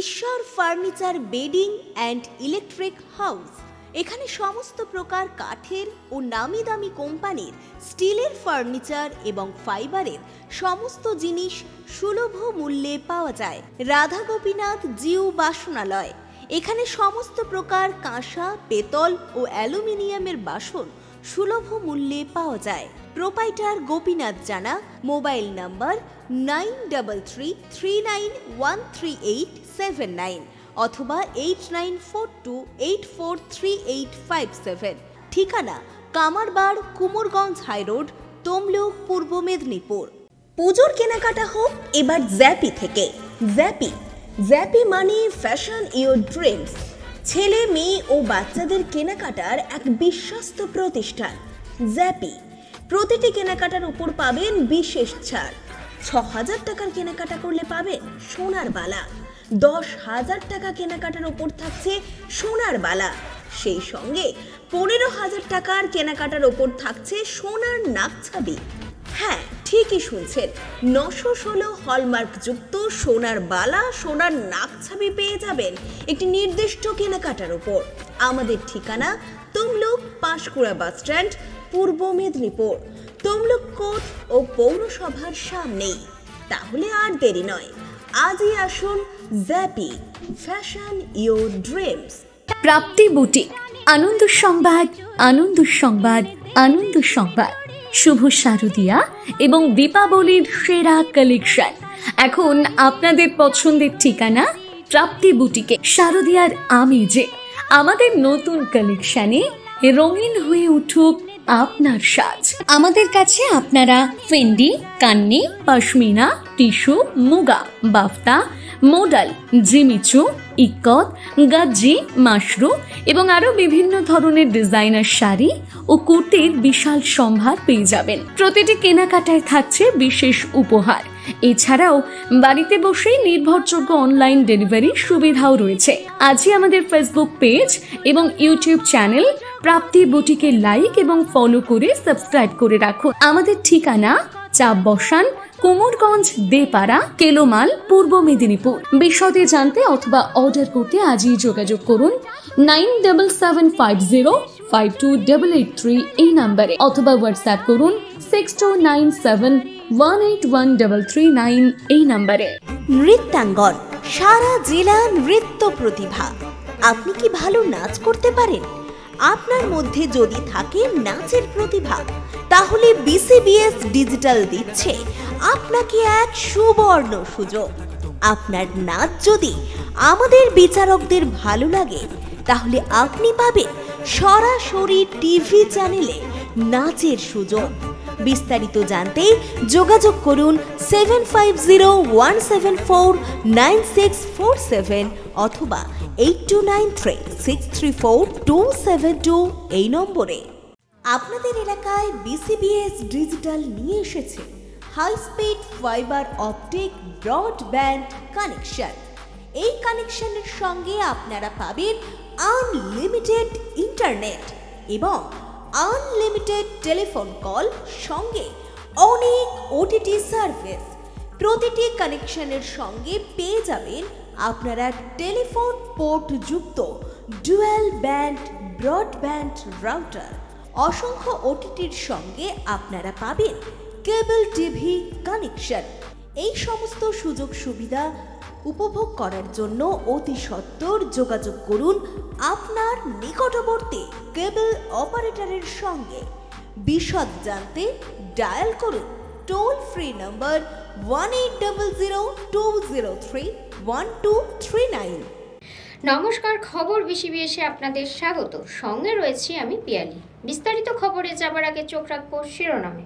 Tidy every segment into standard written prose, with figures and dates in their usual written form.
ঈশ্বর furniture bedding and electric house. এখানে সমস্ত প্রকার কাঠের ও নামি দামি কোম্পানির স্টিলের ফার্নিচার এবং ফাইবারের সমস্ত জিনিস সুলভ মূল্যে পাওয়া যায়। রাধা গোপীনাথ জিউ বাসনালয়। এখানে সমস্ত প্রকার কাঁসা, পেতল ও অ্যালুমিনিয়ামের বাসন সুলভ মূল্যে পাওয়া যায়। প্রোপাইটার গোপীনাথ জানা। মোবাইল নাম্বার 9333913879 অথবা 8942843857। ঠিকানা কামারবাড়, কুমোরগঞ্জ হাইরোড, তমলুক, পূর্ব মেদিনীপুর। পুজোর কেনাকাটা হোক এবার জ্যাপি থেকে। জ্যাপি মানে ফ্যাশন ইওর ড্রিমস। ছেলে, মেয়ে ও বাচ্চাদের কেনাকাটার এক বিশ্বস্ত প্রতিষ্ঠান জ্যাপি। প্রতিটি কেনাকাটার উপর পাবেন বিশেষ ছাড়। ৬,০০০ টাকার কেনাকাটা করলে পাবেন সোনার বালা। ১০,০০০ টাকা কেনাকাটার উপর থাকছে সোনার বালা। সেই সঙ্গে ১৫,০০০ টাকার কেনাকাটার উপর থাকছে সোনার নাকছাবি। হ্যাঁ, ঠিকই শুনছেন, ৯১৬ হলমার্কযুক্ত সোনার বালা, সোনার নাকছাবি পেয়ে যাবেন একটি নির্দিষ্ট কেনাকাটার উপর। আমাদের ঠিকানা তমলুক পাঁশকুড়া বাস স্ট্যান্ড, পূর্ব মেদিনীপুর। তমলুক কোর্ট ও পৌরসভার সামনেই। তাহলে আর দেরি নয়, আজই আসুন জ্যাপি, fashion your dreams. Prapti boutique. আনন্দ সংবাদ, আনন্দ সংবাদ, আনন্দ সংবাদ। শুভ শারদিয়া এবং দীপাবলির সেরা কালেকশন এখন আপনাদের পছন্দের ঠিকানা প্রাপ্তি বুটিকে। শারদিয়ার আমেজে আমাদের নতুন কালেকশনে রঙিন হয়ে উঠুক আপনার সাজ। আমাদের কাছে আপনারা Fendi, Kanni, pashmina, tissue, muga, বাফতা, modal, Jimmy Choo, ikat, গাজ্জি, Mashru এবং আরো বিভিন্ন ধরনের ডিজাইনার শাড়ি ও কুর্তির বিশাল সম্ভার পেয়ে যাবেন। প্রতিটি কেনাকাটায় থাকছে বিশেষ উপহার। এছাড়াও বাড়িতে বসেই নির্ভরযোগ্য অনলাইন ডেলিভারি সুবিধাও রয়েছে। আজই আমাদের ফেসবুক পেজ এবং ইউটিউব চ্যানেল প্রাপ্তি বুটিকে লাইক এবং ফলো করে সাবস্ক্রাইব করে রাখুন। আমাদের ঠিকানা চাপ বসান, কুমোরগঞ্জ দেপাড়া, কেলোমাল, পূর্ব মেদিনীপুর। বিশদে জানতে অথবা অর্ডার করতে আজই যোগাযোগ করুন 9775052883 এই নাম্বারে, অথবা হোয়াটসঅ্যাপ করুন 6297181339 এই নাম্বারে। নৃত্যাঙ্গন, সারা জেলা নৃত্য প্রতিভা। আপনি কি ভালো নাচ করতে পারেন? আপনার মধ্যে যদি থাকে নাচের প্রতিভা, তাহলে বিসিবিএস ডিজিটাল দিচ্ছে আপনাকে এক সুবর্ণ সুযোগ। আপনার নাচ যদি আমাদের বিচারকদের ভালো লাগে, তাহলে আপনি পাবেন সরাসরি টিভি চ্যানেলে নাচের সুযোগ। বিস্তারিত জানতে যোগাযোগ করুন 7501749647 অথবা 8293634272 এই নম্বরে। আপনাদের এলাকায় বিসিবিএস ডিজিটাল নিয়ে এসেছে high speed fibre optic broadband connection. এই কানেকশনের সঙ্গে আপনারা পাবেন আনলিমিটেড ইন্টারনেট এবং আনলিমিটেড টেলিফোন কল, সঙ্গে অনেক ওটিটি সার্ভিস। প্রতিটি কানেকশনের সঙ্গে পেয়ে যাবেন আপনারা টেলিফোন পোর্ট যুক্ত ডুয়াল ব্যান্ড ব্রডব্যান্ড রাউটার। অসংখ্য ওটিটির সঙ্গে আপনারা পাবেন কেবল টিভি কানেকশন। এই সমস্ত সুযোগ সুবিধা উপভোগ করার জন্য অতি সত্বর যোগাযোগ করুন আপনার নিকটবর্তী কেবল অপারেটরের সঙ্গে। বিশদ জানতে ডায়াল করুন টোল ফ্রি নম্বর 1800203139। নমস্কার, খবর বিসিবিএসে আপনাদের স্বাগত। সঙ্গে রয়েছি আমি পিয়ালি। বিস্তারিত খবরে যাবার আগে চোখ রাখবো শিরোনামে।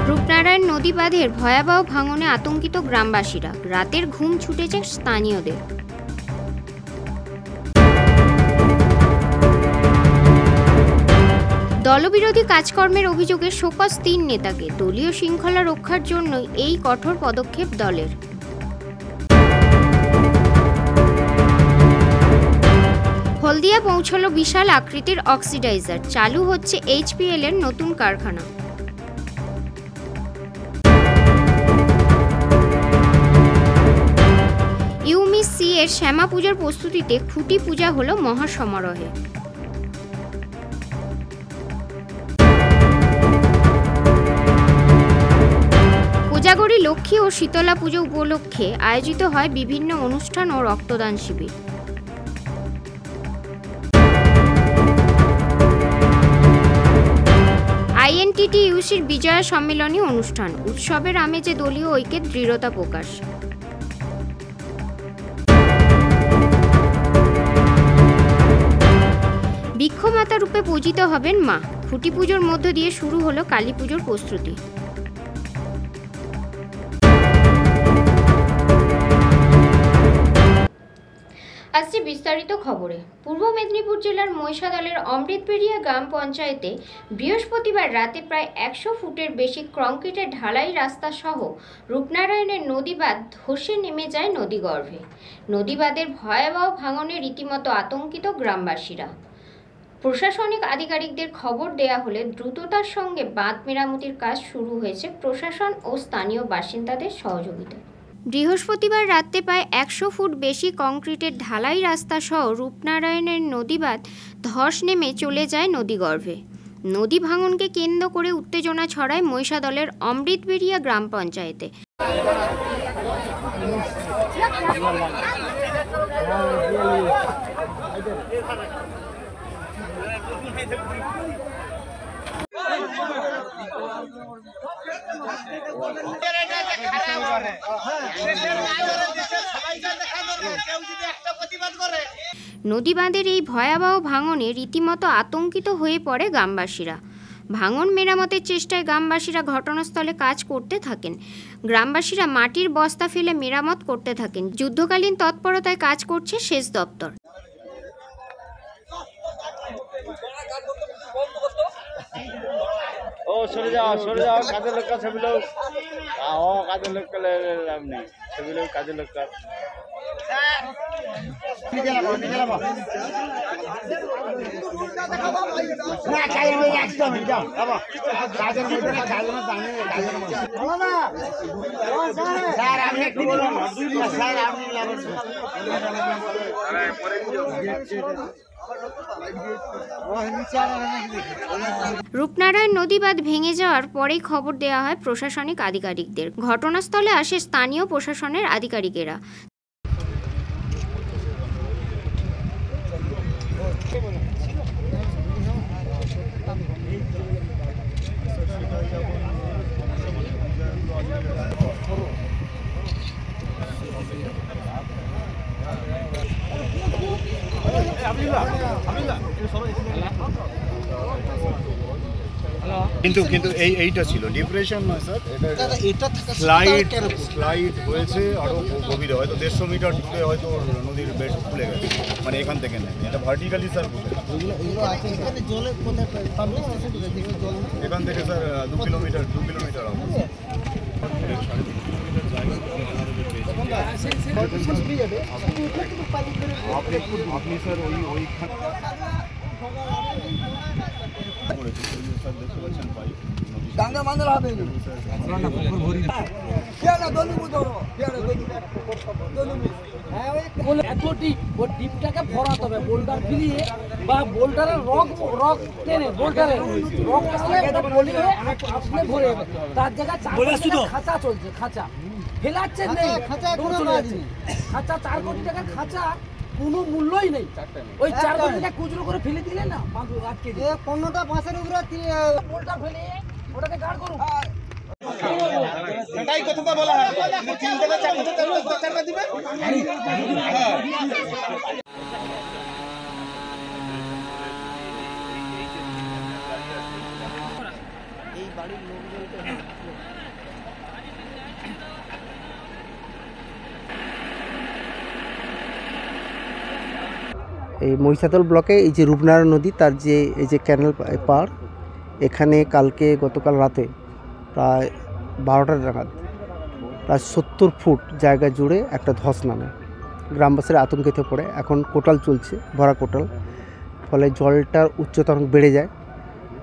রূপনারায়ণ নদী বাঁধের ভয়াবহ ভাঙনে আতঙ্কিত গ্রামবাসীরা, রাতের ঘুম ছুটেছে স্থানীয়দের। দলবিরোধী কাজকর্মের অভিযোগে শোকজ ৩ নেতাকে। দলীয় শৃঙ্খলা রক্ষার জন্যই এই কঠোর পদক্ষেপ দলের। হলদিয়া পৌঁছলো বিশাল আকৃতির অক্সিডাইজার। চালু হচ্ছে এইচপিএল এর নতুন কারখানা। এসএসসি এর শ্যামা পুজোর প্রস্তুতিতে খুঁটি পূজা হলো মহাসমারোহে। কোজাগরী লক্ষ্মী ও শীতলা পুজো উপলক্ষে আয়োজিত হয় বিভিন্ন অনুষ্ঠান ও রক্তদান শিবির। আইএনটিটিইউসির বিজয়া সম্মেলনী অনুষ্ঠান, উৎসবের আমেজে দলীয় ঐক্যের দৃঢ়তা প্রকাশ। বৃক্ষমাতা রূপে পূজিত হবেন মা। খুঁটি পুজোর মধ্য দিয়ে শুরু হলো কালী পুজোর প্রস্তুতি। আসছে বিস্তারিত খবরে। পূর্ব মেদিনীপুর জেলার মহিষাদলের অমৃতবেড়িয়া গ্রাম পঞ্চায়েতে বৃহস্পতিবার রাতে প্রায় 100 ফুটের বেশি কংক্রিটের ঢালাই রাস্তা সহ রূপনারায়ণের নদী বাঁধ ধসে নেমে যায় নদীগর্ভে। নদী বাঁধের ভয়াবহ ভাঙনে রীতিমতো আতঙ্কিত গ্রামবাসীরা। প্রশাসনিক আধিকারিকদের খবর দেয়া হলে দ্রুততার সঙ্গে বাঁধ মেরামতির কাজ শুরু হয়েছে প্রশাসন ও স্থানীয় বাসিন্দাদের সহযোগিতায়। বৃহস্পতিবার রাতে প্রায় 100 ফুট বেশি কংক্রিটের ঢালাই রাস্তা সহ রূপনারায়ণের নদী বাঁধ ধস নেমে চলে যায় নদীগর্ভে। নদী ভাঙনকে কেন্দ্র করে উত্তেজনা ছড়ায় মহিষাদলের অমৃতবেড়িয়া গ্রাম পঞ্চায়েতে। নদী বাঁধের এই ভয়াবহ ভাঙনে রীতিমতো আতঙ্কিত হয়ে পড়ে গ্রামবাসীরা। ভাঙন মেরামতের চেষ্টায় গ্রামবাসীরা ঘটনাস্থলে কাজ করতে থাকেন। গ্রামবাসীরা মাটির বস্তা ফেলে মেরামত করতে থাকেন। যুদ্ধকালীন তৎপরতায় কাজ করছে সেচ দপ্তর। সরে যাও কাজের লোক ছবি লোক কাজের লোক লাভ নেই, ছবি লোক কাজের লোক রূপনারায়ণ নদী বাঁধ ভেঙে যাওয়ার পরেই খবর দেওয়া হয় প্রশাসনিক আধিকারিকদের। ঘটনাস্থলে আসে স্থানীয় প্রশাসনের আধিকারিকেরা। কিন্তু এইটা ছিল ডিপ্রেশন নয় স্যার, এটা স্লাইড হয়েছে আরো গভীরে, হয়তো 150 মিটার দূরে হয়তো নদীর বেড খুলে গেছে, মানে এখান থেকে নেই, এটা ভার্টিক্যালি স্যার এখান থেকে স্যার 2 কিলোমিটার আপনি স্যার ওইখানে ডাঙ্গা মান্দার হবে এত ডিপ, ওই ডিপটাকে ভরাতে হবে বোল্ডার ফিরিয়ে বা বোল্ডারের রক টেনে বোল্ডারের রক আসলে ভরে যাবে। তার জায়গায় খাঁচা চলছে, খাঁচা ফেলাচ্ছে নেই, খাঁচা 4 কোটি টাকার খাঁচা কোনো মূল্যই নেই। ওই 4 কোটি টাকা খুচরো করে ফেলে দিলে না আটকে 15টা বাঁশের উপরে বোল্ডার ফেলে ওটাকে গাড় করুন। এটাই কথাটা বলা হয়, 3 থেকে 4 টাকা দিবে। এই বাড়ির লোকজনকে এই মহিষাদল ব্লকে এই যে রূপনারায়ণ নদী তার যে এই যে ক্যানেল পার, এখানে গতকাল রাতে প্রায় 12টা নাগাদ প্রায় 70 ফুট জায়গা জুড়ে একটা ধস নামে। গ্রামবাসীরা আতঙ্কিত পড়ে। এখন কোটাল চলছে, ভরা কোটাল, ফলে জলটার উচ্চতা অনেক বেড়ে যায়,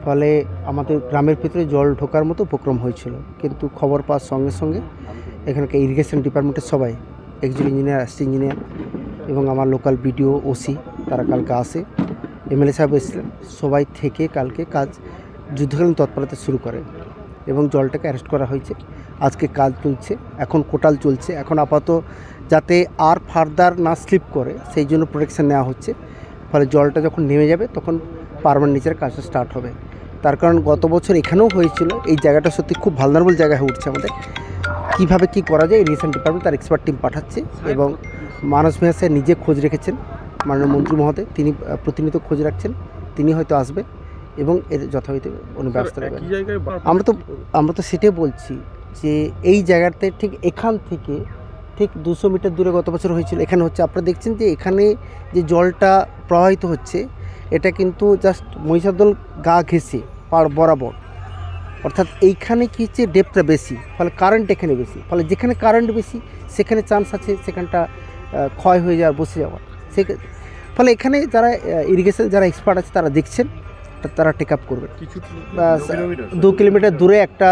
ফলে আমাদের গ্রামের ভিতরে জল ঢোকার মতো উপক্রম হয়েছিল। কিন্তু খবর পাওয়ার সঙ্গে সঙ্গে এখানকার ইরিগেশন ডিপার্টমেন্টের সবাই একজন ইঞ্জিনিয়ার, অ্যাসিস্ট্যান্ট ইঞ্জিনিয়ার এবং আমার লোকাল বিডিও, ওসি তারা কালকে আসে, এমএলএ সাহেব এসেছিলেন, সবাই থেকে কালকে কাজ যুদ্ধকালীন তৎপরতা শুরু করে এবং জলটাকে অ্যারেস্ট করা হয়েছে। আজকে কাজ চলছে, এখন কোটাল চলছে, এখন আপাতত যাতে আর ফার্দার না স্লিপ করে সেই জন্য প্রোটেকশান নেওয়া হচ্ছে। ফলে জলটা যখন নেমে যাবে তখন পার্মানেন্ট নিচের কাজটা স্টার্ট হবে। তার কারণ গত বছর এখানেও হয়েছিল, এই জায়গাটা সত্যি খুব ভালনারেবল জায়গা হয়ে উঠছে আমাদের। কীভাবে কী করা যায় ইরিগেশন ডিপার্টমেন্ট তার এক্সপার্ট টিম পাঠাচ্ছে এবং মানস ভূঁইয়া স্যার নিজে খোঁজ রেখেছেন, মাননীয় মন্ত্রী মহোদয় তিনি প্রতিনিয়ত খোঁজ রাখছেন, তিনি হয়তো আসবেন এবং এর যথাযথ উনি ব্যবস্থা নেবেন। আমরা তো সেটাই বলছি যে এই জায়গাতে ঠিক এখান থেকে ঠিক 200 মিটার দূরে গত বছর হয়েছিল, এখানে হচ্ছে। আপনারা দেখছেন যে এখানে যে জলটা প্রবাহিত হচ্ছে এটা কিন্তু জাস্ট মহিষাদল গা ঘেঁষে পাড় বরাবর, অর্থাৎ এইখানে কী হচ্ছে ডেপটা বেশি, ফলে কারেন্ট এখানে বেশি, ফলে যেখানে কারেন্ট বেশি সেখানে চান্স আছে সেখানটা ক্ষয় হয়ে যাওয়ার, বসে যাওয়ার। ফলে এখানে যারা ইরিগেশন যারা এক্সপার্ট আছে তারা দেখছেন, তারা টেক আপ করবেন। 2 কিলোমিটার দূরে একটা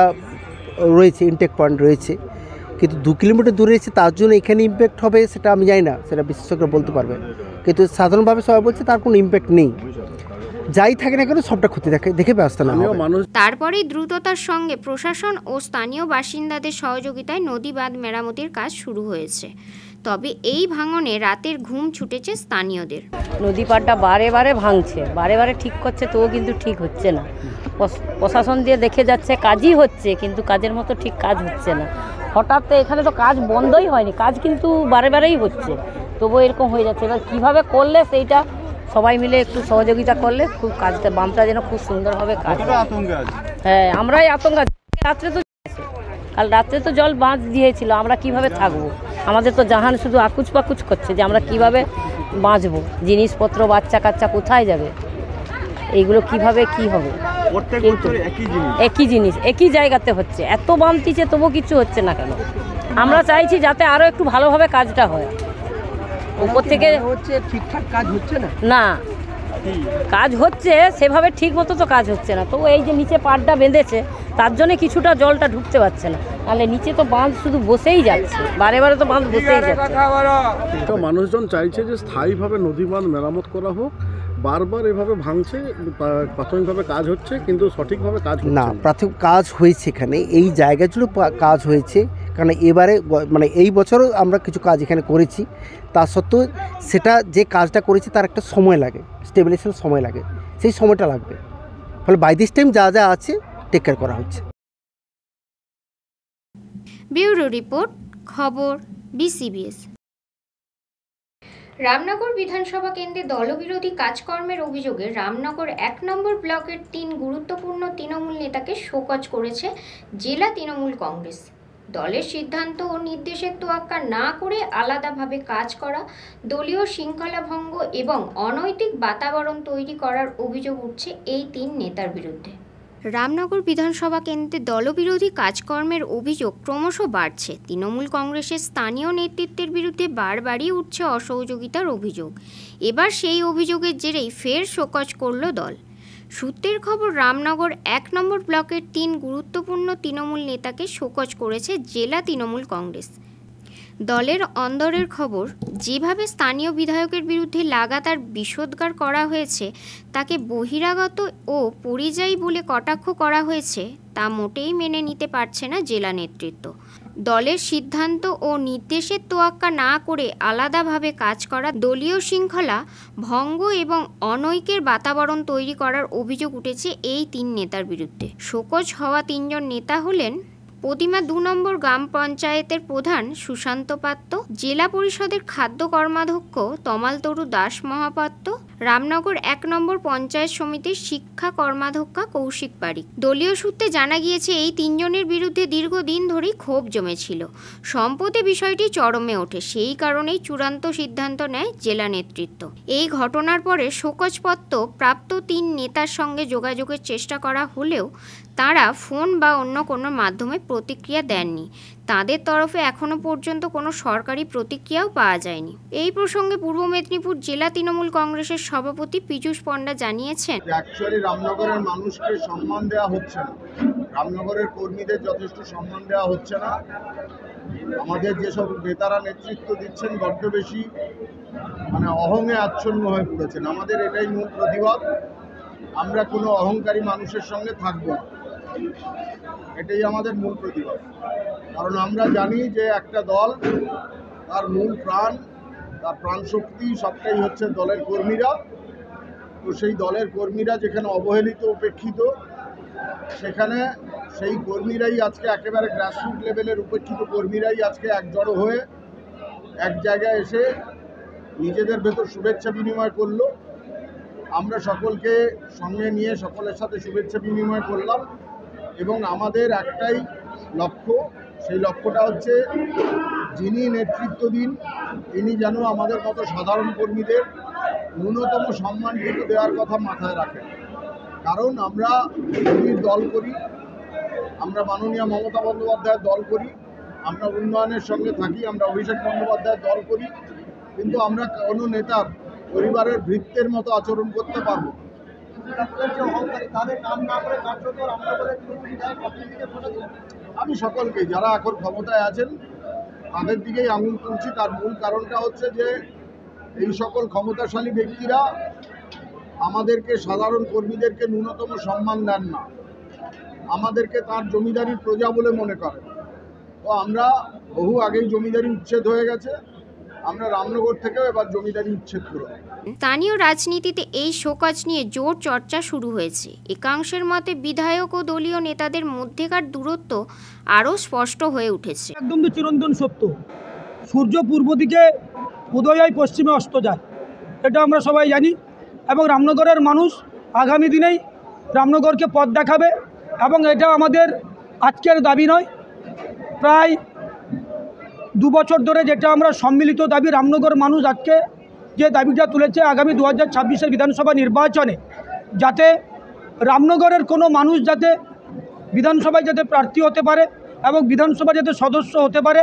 রয়েছে ইনটেক পয়েন্ট রয়েছে, কিন্তু 2 কিলোমিটার দূরে রয়েছে তার জন্য এখানে ইম্প্যাক্ট হবে সেটা আমি জানি না, সেটা বিশেষজ্ঞরা বলতে পারবে, কিন্তু সাধারণভাবে সবাই বলছে তার কোনো ইম্প্যাক্ট নেই। যাই থাকে না কেন সবটা ক্ষতি দেখে ব্যবস্থা না হবে। তারপরেই দ্রুততার সঙ্গে প্রশাসন ও স্থানীয় বাসিন্দাদের সহযোগিতায় নদী বাঁধ মেরামতির কাজ শুরু হয়েছে। তবে এই ভাঙনে রাতের ঘুম ছুটেছে স্থানীয়দের। নদী পাড়টা বারে বারে ভাঙছে, বারে বারে ঠিক করছে, তবুও কিন্তু ঠিক হচ্ছে না। প্রশাসন দিয়ে দেখে যাচ্ছে কাজই হচ্ছে, কিন্তু কাজের মতো ঠিক কাজ হচ্ছে না। হঠাৎ এখানে তো কাজ বন্ধই হয়নি, কাজ কিন্তু বারে বারেই হচ্ছে, তবুও এরকম হয়ে যাচ্ছে। এবার কীভাবে করলে সেইটা সবাই মিলে একটু সহযোগিতা করলে খুব কাজটা বামটা যেন খুব সুন্দরভাবে কাজ। হ্যাঁ, আমরাই আতঙ্ক আছি। রাত্রে তো কাল রাত্রে তো জল বাঁধ দিয়েছিল, আমরা কিভাবে থাকবো? আমাদের তো জাহান শুধু আকুচ পাকুচ করছে যে আমরা কিভাবে বাঁচবো, জিনিসপত্র বাচ্চা কাচ্চা কোথায় যাবে, এইগুলো কিভাবে কি হবে? কিন্তু একই জিনিস একই জায়গাতে হচ্ছে, এত বাঁধতিছে তবুও কিছু হচ্ছে না কেন? আমরা চাইছি যাতে আরও একটু ভালোভাবে কাজটা হয়। উপর থেকে হচ্ছে ঠিকঠাক কাজ হচ্ছে না, না কাজ হচ্ছে সেভাবে ঠিক মতো তো কাজ হচ্ছে না। তো এই যে নিচে পাড়টা বেঁধেছে তার জন্য কিছুটা জলটা ঢুকতে পারছে না, নাহলে নিচে তো বাঁধ শুধু বসেই যাচ্ছে, বারে বারে তো বাঁধ বসেই যাচ্ছে। তো মানুষজন চাইছে যে স্থায়ীভাবে নদী বাঁধ মেরামত করা হোক। বারবার এভাবে ভাঙছে, প্রাথমিকভাবে কাজ হচ্ছে কিন্তু সঠিকভাবে কাজ না। প্রাথমিক কাজ হয়েছে এখানে, এই জায়গা জুড়ে কাজ হয়েছে, কারণ এবারে মানে এই বছরও আমরা কিছু কাজ এখানে করেছি, তা সত্ত্বেও সেটা যে কাজটা করেছি তার একটা সময় লাগে, স্টেবিলাইজেশন সময় লাগে, সেই সময়টা লাগবে। ফলে বাই দিস টাইম যা যা আছে টেক কেয়ার করা হচ্ছে। ব্যুরো রিপোর্ট, খবর BCBS। রামনগর বিধানসভা কেন্দ্রে দলবিরোধী কাজকর্মের অভিযোগে রামনগর 1 নম্বর ব্লকের 3 গুরুত্বপূর্ণ তৃণমূল নেতাকে শোকজ করেছে জেলা তৃণমূল কংগ্রেস। দলের সিদ্ধান্ত ও নির্দেশের তোয়াক্কা না করে আলাদাভাবে কাজ করা, দলীয় শৃঙ্খলা ভঙ্গ এবং অনৈতিক বাতাবরণ তৈরি করার অভিযোগ উঠছে এই 3 নেতার বিরুদ্ধে। রামনগর বিধানসভা কেন্দ্রে দলবিরোধী কাজকর্মের অভিযোগ ক্রমশ বাড়ছে। তৃণমূল কংগ্রেসের স্থানীয় নেতৃত্বের বিরুদ্ধে বারবারই উঠছে অসহযোগিতার অভিযোগ। এবার সেই অভিযোগের জেরেই ফের শোকজ করল দল। সূত্রের খবর, রামনগর 1 নম্বর ব্লকের 3 গুরুত্বপূর্ণ তৃণমূল নেতাকে শোকজ করেছে জেলা তৃণমূল কংগ্রেস। দলের অন্দরের খবর, যেভাবে স্থানীয় বিধায়কের বিরুদ্ধে লাগাতার বিষোদ্গার করা হয়েছে, তাকে বহিরাগত ও পরিযায়ী বলে কটাক্ষ করা হয়েছে, তা মোটেই মেনে নিতে পারছে না জেলা নেতৃত্ব। দলের সিদ্ধান্ত ও নির্দেশের তোয়াক্কা না করে আলাদাভাবে কাজ করা, দলীয় শৃঙ্খলা ভঙ্গ এবং অনৈক্যের বাতাবরণ তৈরি করার অভিযোগ উঠেছে এই 3 নেতার বিরুদ্ধে। শোকজ হওয়া 3 জন নেতা হলেন প্রতিমা 2 নম্বর গ্রাম পঞ্চায়েতের প্রধান সুশান্ত পাত্র, জেলা পরিষদের খাদ্য কর্মাধ্যক্ষ তমালতরু দাস মহাপাত্র, রামনগর 1 নম্বর পঞ্চায়েত সমিতির শিক্ষা কর্মাধ্যক্ষা কৌশিক পারিক। দলীয় সূত্রে জানা গিয়েছে এই 3 জনের বিরুদ্ধে দীর্ঘদিন ধরেই ক্ষোভ জমেছিল। সম্প্রতি বিষয়টি চরমে ওঠে, সেই কারণেই চূড়ান্ত সিদ্ধান্ত নেয় জেলা নেতৃত্ব। এই ঘটনার পরে শোকজপত্র প্রাপ্ত 3 নেতার সঙ্গে যোগাযোগের চেষ্টা করা হলেও তারা ফোন বা অন্য কোনো মাধ্যমে প্রতিক্রিয়া দেননি। তাদের তরফে এখনো পর্যন্ত কোনো সরকারি প্রতিক্রিয়াও পাওয়া যায়নি। এই প্রসঙ্গে পূর্ব মেদিনীপুর জেলা তৃণমূল কংগ্রেসের সভাপতি পীযূষ পণ্ডা জানিয়েছেন, অ্যাকচুয়ালি রামনগরের মানুষকে সম্মান দেওয়া হচ্ছে না, রামনগরের কর্মীদের যথেষ্ট সম্মান দেওয়া হচ্ছে না। আমাদের যেসব নেতারা নেতৃত্ব দিচ্ছেন বড্ড বেশি মানে অহংয়ে আচ্ছন্ন হয়ে পড়েছেন। আমাদের এটাই মূল প্রতিবাদ, আমরা কোনো অহংকারী মানুষের সঙ্গে থাকব না, এটাই আমাদের মূল প্রতিবাদ। কারণ আমরা জানি যে একটা দল তার মূল প্রাণ, তার প্রাণশক্তি সবটাই হচ্ছে দলের কর্মীরা। তো সেই দলের কর্মীরা যেখানে অবহেলিত উপেক্ষিত, সেখানে সেই কর্মীরাই আজকে একেবারে গ্রাসরুট লেভেলের উপেক্ষিত কর্মীরাই আজকে একজড়ো হয়ে এক জায়গায় এসে নিজেদের ভেতর শুভেচ্ছা বিনিময় করলো। আমরা সকলকে সঙ্গে নিয়ে সকলের সাথে শুভেচ্ছা বিনিময় করলাম এবং আমাদের একটাই লক্ষ্য, সেই লক্ষ্যটা হচ্ছে যিনি নেতৃত্ব দিন তিনি যেন আমাদের মতো সাধারণ কর্মীদের ন্যূনতম সম্মানটুকু দেওয়ার কথা মাথায় রাখেন। কারণ আমরা মোদীর দল করি, আমরা মাননীয় মমতা বন্দ্যোপাধ্যায়ের দল করি, আমরা উন্নয়নের সঙ্গে থাকি, আমরা অভিষেক বন্দ্যোপাধ্যায়ের দল করি, কিন্তু আমরা কোনো নেতার পরিবারের ভৃত্যের মতো আচরণ করতে পারবো। আমি সকলকে যারা এখন ক্ষমতায় আছেন তাদের দিকেই আঙুল তুলছি। তার মূল কারণটা হচ্ছে যে এই সকল ক্ষমতাশালী ব্যক্তিরা আমাদেরকে সাধারণ কর্মীদেরকে ন্যূনতম সম্মান দেন না, আমাদেরকে তার জমিদারির প্রজা বলে মনে করেন। তো আমরা বহু আগেই জমিদারি উচ্ছেদ হয়ে গেছে, আমরা রামনগর থেকেও এবার জমিদারি উচ্ছেদ করব। স্থানীয় রাজনীতিতে এই শোকজ নিয়ে জোর চর্চা শুরু হয়েছে। একাংশের মতে বিধায়ক ও দলীয় নেতাদের মধ্যেকার দূরত্ব আরও স্পষ্ট হয়ে উঠেছে। একদম তো চিরন্তন সত্য, সূর্য পূর্ব দিকে উদয় হয়, পশ্চিমে অস্ত যায়, এটা আমরা সবাই জানি। এবং রামনগরের মানুষ আগামী দিনেই রামনগরকে পথ দেখাবে এবং এটা আমাদের আজকের দাবি নয়, প্রায় 2 বছর ধরে যেটা আমরা সম্মিলিত দাবি। রামনগর মানুষ আজকে যে দাবিটা তুলেছে আগামী 2026-এর বিধানসভা নির্বাচনে যাতে রামনগরের কোনো মানুষ যাতে বিধানসভায় যাতে প্রার্থী হতে পারে এবং বিধানসভা যাতে সদস্য হতে পারে,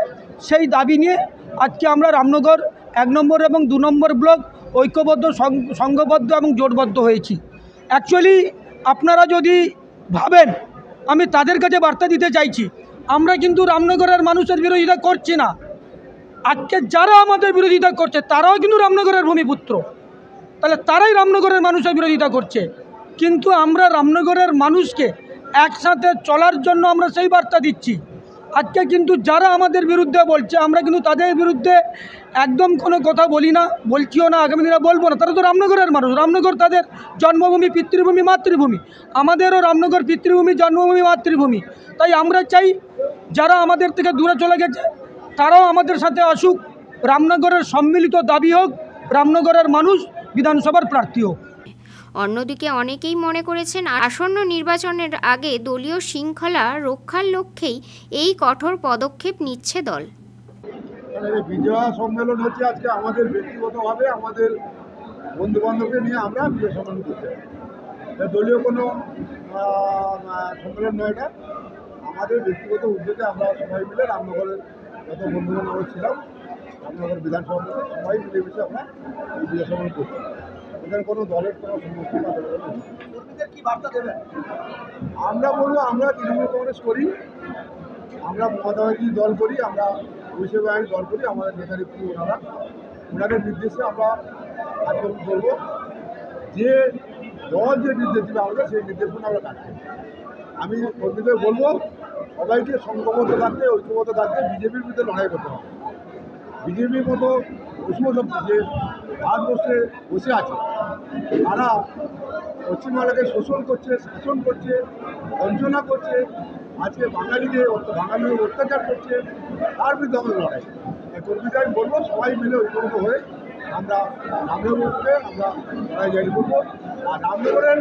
সেই দাবি নিয়ে আজকে আমরা রামনগর 1 নম্বর এবং 2 নম্বর ব্লক ঐক্যবদ্ধ, সংঘবদ্ধ এবং জোটবদ্ধ হয়েছি। অ্যাকচুয়ালি আপনারা যদি ভাবেন, আমি তাদের কাছে বার্তা দিতে চাইছি, আমরা কিন্তু রামনগরের মানুষের বিরোধিতা করছি না। আজকে যারা আমাদের বিরোধিতা করছে তারাও কিন্তু রামনগরের ভূমিপুত্র, তাহলে তারাই রামনগরের মানুষের বিরোধিতা করছে। কিন্তু আমরা রামনগরের মানুষকে একসাথে চলার জন্য আমরা সেই বার্তা দিচ্ছি। আজকে কিন্তু যারা আমাদের বিরুদ্ধে বলছে আমরা কিন্তু তাদের বিরুদ্ধে একদম কোনো কথা বলি না, বলছিও না, আগামী দিনে বলবো না। তারা তো রামনগরের মানুষ, রামনগর তাদের জন্মভূমি, পিতৃভূমি, মাতৃভূমি। আমাদেরও রামনগর পিতৃভূমি, জন্মভূমি, মাতৃভূমি। তাই আমরা চাই যারা আমাদের থেকে দূরে চলে গেছে তারাও আমাদের সাথে আসুক, রামনগরের সম্মিলিত দাবি হোক রামনগরের মানুষ বিধানসভার প্রার্থী হোক। অন্যদিকে অনেকেই মনে করেছেন আসন্ন নির্বাচনের আগে দলীয় শৃঙ্খলা রক্ষার লক্ষ্যেই এই কঠোর পদক্ষেপ নিচ্ছে দল। বিজয় সম্মেলন হচ্ছে আজকে আমাদের ব্যক্তিগতভাবে আমাদের বন্ধু বান্ধবকে নিয়ে আমরা বিজয় সম্মেলন করছি, দলীয় কোনো সম্মেলন নয়, এটা আমাদের ব্যক্তিগত উদ্যোগে আমরা সবাই মিলে রামনগরের যত বন্ধু বান্ধব ছিলাম রামনগর বিধানসভা সবাই মিলেমিশে আমরা এই বিজয় সম্মেলন করছি। এখানে কোনো দলের কোনো সমস্যা বা কর্মীদের কী বার্তা দেবেন? আমরা বলবো আমরা তৃণমূল কংগ্রেস করি, আমরা মমতা ব্যানার্জির দল করি, আমরা অভিষেক ব্যানার্জির দল করি, আমাদের নেতানেত্রী ওনাদের নির্দেশে আমরা কাজ করবো। যে দল যে নির্দেশ দেবে আমরা সেই নির্দেশনা আমরা কাজ করি। আমি কর্মীদের বলবো সবাইকে সংঘবদ্ধ থাকতে, ঐক্যবদ্ধ থাকতে, বিজেপির বিরুদ্ধে লড়াই করতে হবে। বিজেপির মতো পশ্চিমবঙ্গ যে ভারতবর্ষে বসে আছে তারা পশ্চিমবাংলাকে শোষণ করছে, শাসন করছে, বঞ্চনা করছে, আজকে বাঙালিদের অত্যাচার করছে, তার বিরুদ্ধে আমাদের লড়াই। কর্মীদের আমি বলবো সবাই মিলে ঐক্যবদ্ধ হয়ে আমরা রামনগরকে আমরা লড়াই জারি করবো আর রামনগরের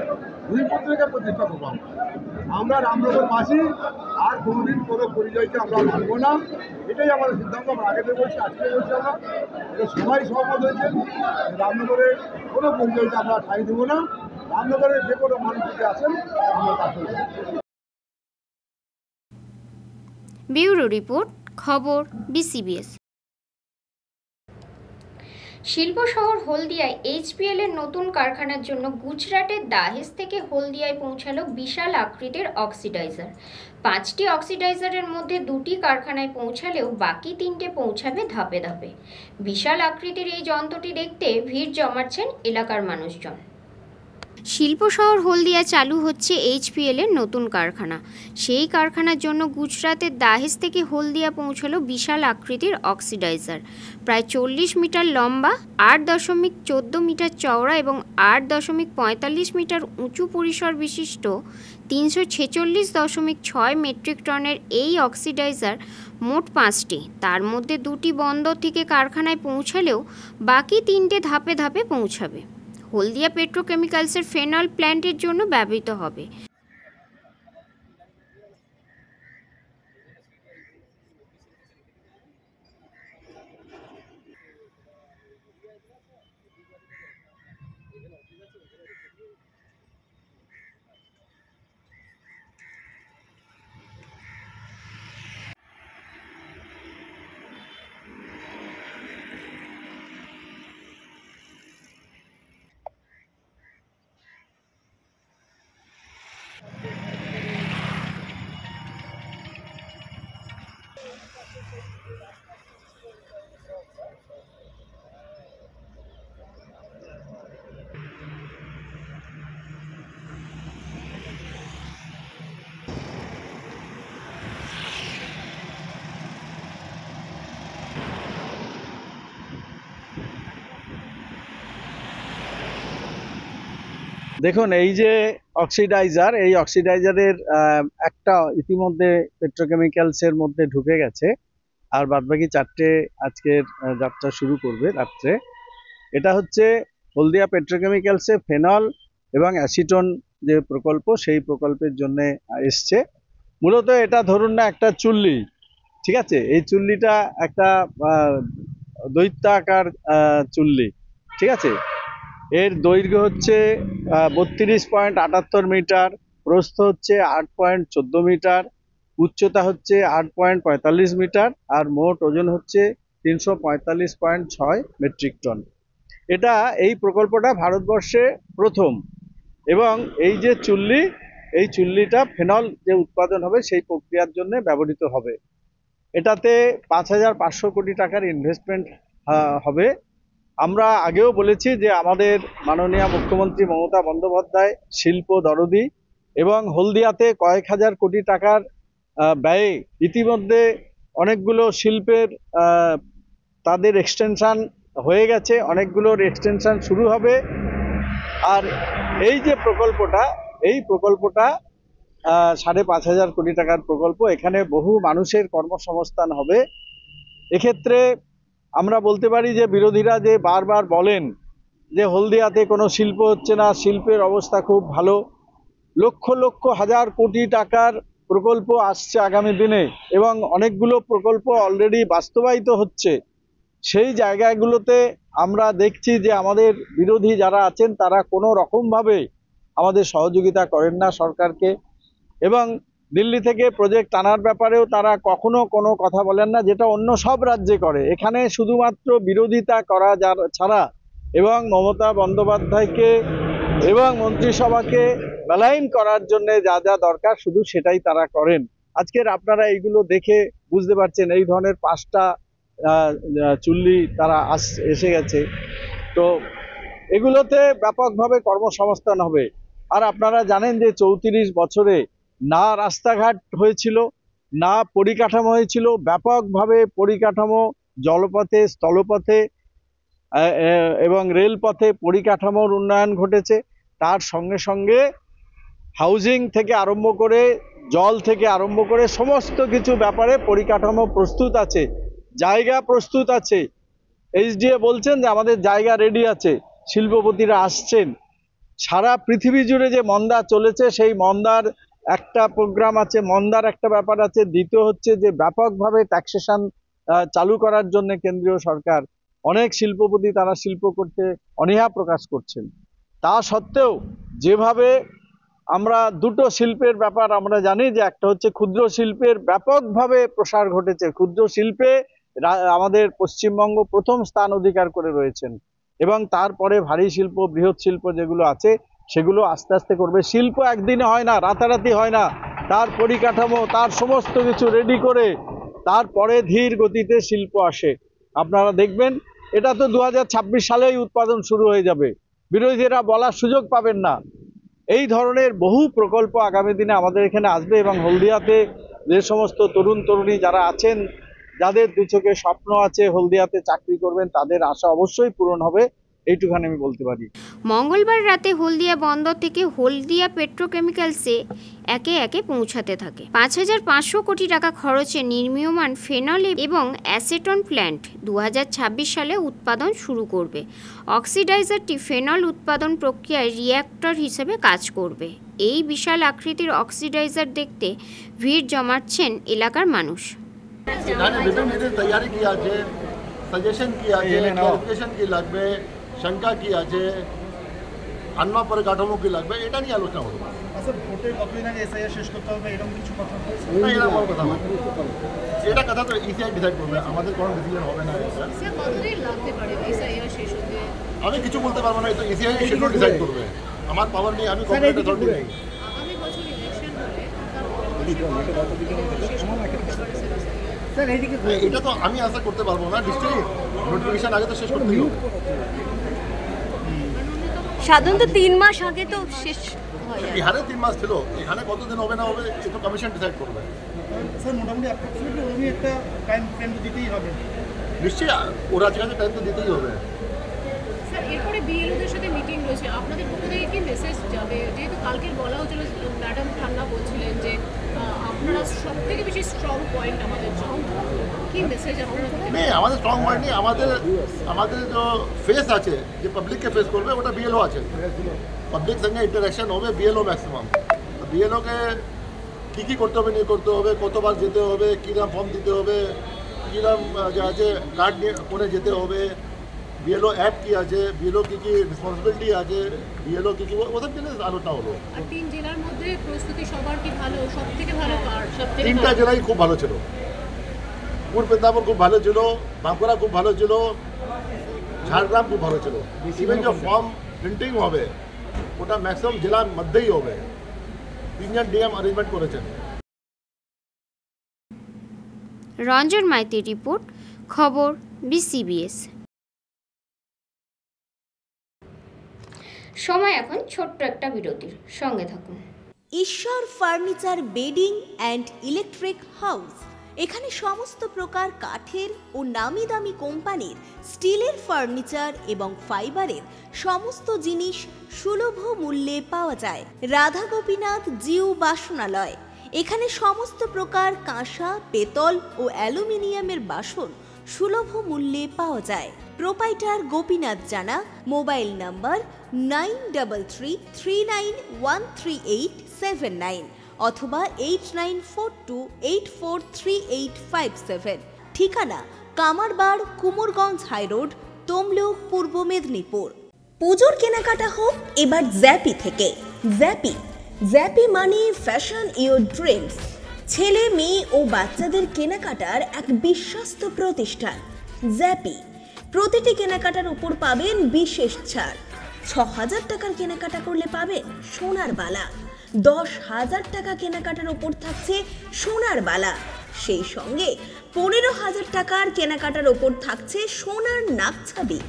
ভূমিপুত্রকে প্রতিষ্ঠা করবো। আমরা রামনগরবাসী আর কোনোদিন কোনো পরিচয়কে আমরা মানবো না, এটাই আমাদের সিদ্ধান্ত। আমরা আগে থেকে বলছি, আজকে বলছি, আমরা এটা সবাই সহমত হয়েছে। রামনগরে কোনো পরিচয়কে আমরা ঠাঁই দেবো না, রামনগরের যে কোনো মানুষ যদি আছেন আমরা তার সঙ্গে। ব্যুরো রিপোর্ট, খবর, BCBS। শিল্প শহর হলদিয়ায় এইচপিএল এর নতুন কারখানার জন্য গুজরাটের দাহেজ থেকে হলদিয়ায় পৌঁছালো বিশাল আকৃতির অক্সিডাইজার। 5টি অক্সিডাইজারের মধ্যে 2টি কারখানায় পৌঁছালেও বাকি 3টে পৌঁছাবে ধাপে ধাপে। বিশাল আকৃতির এই যন্ত্রটি দেখতে ভিড় জমাচ্ছেন এলাকার মানুষজন। শিল্প শহর হলদিয়া চালু হচ্ছে এইচপিএল এর নতুন কারখানা। সেই কারখানার জন্য গুজরাতের দাহেজ থেকে হলদিয়া পৌঁছালো বিশাল আকৃতির অক্সিডাইজার। প্রায় 40 মিটার লম্বা, 8.14 মিটার চওড়া এবং 8.45 মিটার উঁচু পরিসর বিশিষ্ট 346.6 মেট্রিক টনের এই অক্সিডাইজার মোট 5টি, তার মধ্যে 2টি বন্দর থেকে কারখানায় পৌঁছালেও বাকি 3টে ধাপে ধাপে পৌঁছাবে। হলদিয়া পেট্রোকেমিক্যালসের ফেনল প্ল্যান্টের জন্য ব্যবহৃত হবে। দেখুন, এই যে অক্সিডাইজার, এই অক্সিডাইজারের একটা ইতিমধ্যে পেট্রোকেমিক্যালসের মধ্যে ঢুকে গেছে, আর বাদবাকি 4টে আজকের যাত্রা শুরু করবে রাত্রে। এটা হচ্ছে হলদিয়া পেট্রোকেমিক্যালসে ফেনল এবং অ্যাসিটন যে প্রকল্প, সেই প্রকল্পের জন্য এসছে। মূলত এটা ধরুন না একটা চুল্লি, ঠিক আছে? এই চুল্লিটা একটা দৈত্যাকার চুল্লি, ঠিক আছে? এর দৈর্ঘ্য হচ্ছে 32.78 মিটার, প্রস্থ হচ্ছে 8.14 মিটার, উচ্চতা হচ্ছে 8.45 মিটার, আর মোট ওজন হচ্ছে 345.6 মেট্রিক টন। এটা এই প্রকল্পটা ভারতবর্ষে প্রথম, এবং এই যে চুল্লি, এই চুল্লিটা ফেনল যে উৎপাদন হবে সেই প্রক্রিয়ার জন্য ব্যবহৃত হবে। এটাতে 5,500 কোটি টাকার ইনভেস্টমেন্ট হবে। আমরা আগেও বলেছি যে আমাদের মাননীয় মুখ্যমন্ত্রী মমতা বন্দ্যোপাধ্যায় শিল্প দরদি, এবং হলদিয়াতে কয়েক হাজার কোটি টাকার ব্যয়ে ইতিমধ্যে অনেকগুলো শিল্পের তাদের এক্সটেনশন হয়ে গেছে, অনেকগুলোর এক্সটেনশন শুরু হবে। আর এই যে প্রকল্পটা, এই প্রকল্পটা 5,500 কোটি টাকার প্রকল্প। এখানে বহু মানুষের কর্মসংস্থান হবে। এক্ষেত্রে আমরা বলতে পারি যে বিরোধীরা যে বারবার বলেন যে হলদিয়াতে কোনো শিল্প হচ্ছে না, শিল্পের অবস্থা খুব ভালো, লক্ষ লক্ষ হাজার কোটি টাকার প্রকল্প আসছে আগামী দিনে, এবং অনেকগুলো প্রকল্প অলরেডি বাস্তবায়িত হচ্ছে। সেই জায়গাগুলোতে আমরা দেখছি যে আমাদের বিরোধী যারা আছেন তারা কোনো রকমভাবে আমাদের সহযোগিতা করেন না সরকারকে, এবং দিল্লি থেকে প্রজেক্ট আনার ব্যাপারেও তারা কখনো কোনো কথা বলেন না, যেটা অন্য সব রাজ্যে করে। এখানে শুধুমাত্র বিরোধিতা করা ছাড়া, এবং মমতা বন্দ্যোপাধ্যায়কে এবং মন্ত্রিসভাকে মেলাইন করার জন্য যা যা দরকার শুধু সেটাই তারা করেন। আজকের আপনারা এইগুলো দেখে বুঝতে পারছেন, এই ধরনের 5টা চুল্লি তারা এসে গেছে। তো এগুলোতে ব্যাপকভাবে কর্মসংস্থান হবে। আর আপনারা জানেন যে 34 বছরে না রাস্তাঘাট হয়েছিল, না পরিকাঠামো হয়েছিল। ব্যাপকভাবে পরিকাঠামো জলপথে, স্থলপথে এবং রেলপথে পরিকাঠামোর উন্নয়ন ঘটেছে। তার সঙ্গে সঙ্গে হাউজিং থেকে আরম্ভ করে, জল থেকে আরম্ভ করে সমস্ত কিছু ব্যাপারে পরিকাঠামো প্রস্তুত আছে, জায়গা প্রস্তুত আছে। এইচডিএ বলছেন যে আমাদের জায়গা রেডি আছে, শিল্পপতিরা আসছেন। সারা পৃথিবী জুড়ে যে মন্দা চলেছে, সেই মন্দার একটা প্রোগ্রাম আছে, মন্দার একটা ব্যাপার আছে। দ্বিতীয় হচ্ছে যে ব্যাপকভাবে ট্যাক্সেশন চালু করার জন্য কেন্দ্রীয় সরকার, অনেক শিল্পপতি তারা শিল্প করতে অনীহা প্রকাশ করছেন। তা সত্ত্বেও যেভাবে আমরা দুটো শিল্পের ব্যাপার আমরা জানি, যে একটা হচ্ছে ক্ষুদ্র শিল্পের ব্যাপকভাবে প্রসার ঘটেছে। ক্ষুদ্র শিল্পে আমাদের পশ্চিমবঙ্গ প্রথম স্থান অধিকার করে রয়েছেন এবং তারপরে ভারী শিল্প, বৃহৎ শিল্প যেগুলো আছে সেগুলো আস্তে আস্তে করবে। শিল্প একদিনে হয় না, রাতারাতি হয় না, তার পরিকাঠামো, তার সমস্ত কিছু রেডি করে তারপরে ধীর গতিতে শিল্প আসে। আপনারা দেখবেন এটা তো 2026 সালেই উৎপাদন শুরু হয়ে যাবে, বিরোধীরা বলার সুযোগ পাবেন না। এই ধরনের বহু প্রকল্প আগামী দিনে আমাদের এখানে আসবে এবং হলদিয়াতে যে সমস্ত তরুণ তরুণী যারা আছেন, যাদের দু চোখে স্বপ্ন আছে হলদিয়াতে চাকরি করবেন, তাদের আশা অবশ্যই পূরণ হবে, এইটুখানি আমি বলতে পারি। মঙ্গলবার রাতে হলদিয়া বন্দর থেকে হলদিয়া পেট্রোকেমিক্যালসে একে একে পৌঁছাতে থাকে 5500 কোটি টাকা খরচে নির্মীয়মান ফেনল এবং অ্যাসেটন প্ল্যান্ট 2026 সালে উৎপাদন শুরু করবে। অক্সিডাইজারটি ফেনল উৎপাদন প্রক্রিয়ায় রিঅ্যাক্টর হিসেবে কাজ করবে। এই বিশাল আকৃতির অক্সিডাইজার দেখতে ভিড় জমাচ্ছেন এলাকার মানুষ। तैयारी किया है, सजेशन किया है, क्लैरिफिकेशन की লাগবে, শঙ্কা কি আছে, আনমা পরে কাঠামো কি লাগবে, এটা নিয়ে আলোচনা হলো। আচ্ছা, ভোটে কতদিন আগে এসআইআর শেষ করতে হবে এরকম কিছু কথা হয়েছে? না, এটা বড় কথা না, এটা কথা তো ইসিআই ডিসাইড করবে, আমাদের কোনো ডিসিশন হবে না। স্যার, কতদিন লাগতে পারে এসআইআর শেষ হতে? আমি কিছু বলতে পারবো না, এটা ইসিআই সেগুলো ডিসাইড করবে, আমার পাওয়ার নেই, আমি কর্পোরেট অথরিটি নেই। আগামী বছর ইলেকশন হলে স্যার এইদিকে এটা তো আমি আশা করতে পারবো না, ডিস্ট্রিক্ট নোটিফিকেশন আগে তো শেষ করতেই হবে। সাধারণত 3 মাস আগে তো শেষ হয়। বিহারে 3 মাস ছিল, এখানে কতদিন হবে না হবে এটা কমিশন ডিসাইড করবে। স্যার, মোটামুটি অ্যাপ্রক্সিমেটলি ওরকমই একটা টাইম ফ্রেম তো দিতেই হবে। নিশ্চয়ই ওরা যেখানে টাইম তো দিতেই হবে। স্যার, এরপরে বিএলওদের সাথে মিটিং রয়েছে, আপনাদের পক্ষ থেকে কি মেসেজ যাবে? যেহেতু কালকে বলা হচ্ছিল, ম্যাডাম খান্না বলছিলেন যে আপনারা সব থেকে বেশি স্ট্রং পয়েন্ট আমাদের জন্য, কি মেসেজ আপনারা? নেই, আমাদের স্ট্রং পয়েন্ট নেই, আমাদের যে ফেস আছে, যে পাবলিককে ফেস করবে ওটা বিএলও আছে, পাবলিক সঙ্গে ইন্টারাকশন হবে বিএলও ম্যাক্সিমাম। বিএলওকে কী কী করতে হবে, নিয়ে করতে হবে, কতবার যেতে হবে, কীরকম ফর্ম দিতে হবে, কীরকম যে আছে কার্ড নিয়ে করে যেতে হবে, বিএলও অ্যাপ কী আছে, বিএলও কী কী রেসপন্সিবিলিটি আছে, বিএলও কী কী ওসব জিনিস আলোচনা হলো। আর 3 জেলার মধ্যে প্রস্তুতি সবার কি ভালো, সব থেকে ভালো কার? সব থেকে 3টা জেলাই খুব ভালো ছিল, পূর্ব মেদিনীপুর খুব ভালো ছিল, বাঁকুড়া খুব ভালো ছিল, ঝাড়গ্রাম খুব ভালো ছিল। ইভেন যে ফর্ম প্রিন্টিং হবে ওটা ম্যাক্সিমাম জেলার মধ্যেই হবে, 3জন ডিএম অ্যারেঞ্জমেন্ট করেছেন। রঞ্জন মাইতির রিপোর্ট, খবর বিসিবিএস। সময় এখন ছোট্ট একটা বিরতির, সঙ্গে থাকুন। ঈশ্বর furniture bedding and electric house, এখানে সমস্ত প্রকার কাঠের ও নামি দামি কোম্পানির স্টিলের ফার্নিচার এবং ফাইবারের সমস্ত জিনিস সুলভ মূল্যে পাওয়া যায়। রাধা গোপীনাথ জিউ বাসনালয়, এখানে সমস্ত প্রকার কাঁসা, পেতল ও অ্যালুমিনিয়ামের বাসন সুলভ মূল্যে পাওয়া যায়। প্রোপাইটার গোপীনাথ জানা, মোবাইল নাম্বার 9333913879 অথবা 8942843857। ঠিকানা কামারবাড়, কুমোরগঞ্জ হাইরোড, তমলুক, পূর্ব মেদিনীপুর। পুজোর কেনাকাটা হোক এবার জ্যাপি থেকে। জ্যাপি মানে ফ্যাশন ইওর ড্রিমস। ছেলে, মেয়ে ও বাচ্চাদের কেনাকাটার এক বিশ্বস্ত প্রতিষ্ঠান জ্যাপি। প্রতিটি কেনাকাটার উপর পাবেন বিশেষ ছাড়। 6000 টাকার কেনাকাটা করলে পাবেন সোনার বালা, 10,000 টাকা কেনাকাটার উপর থাকছে সোনার বালা, সেই সঙ্গে 15,000 টাকার কেনাকাটার উপর থাকছে সোনার নাকছাবি।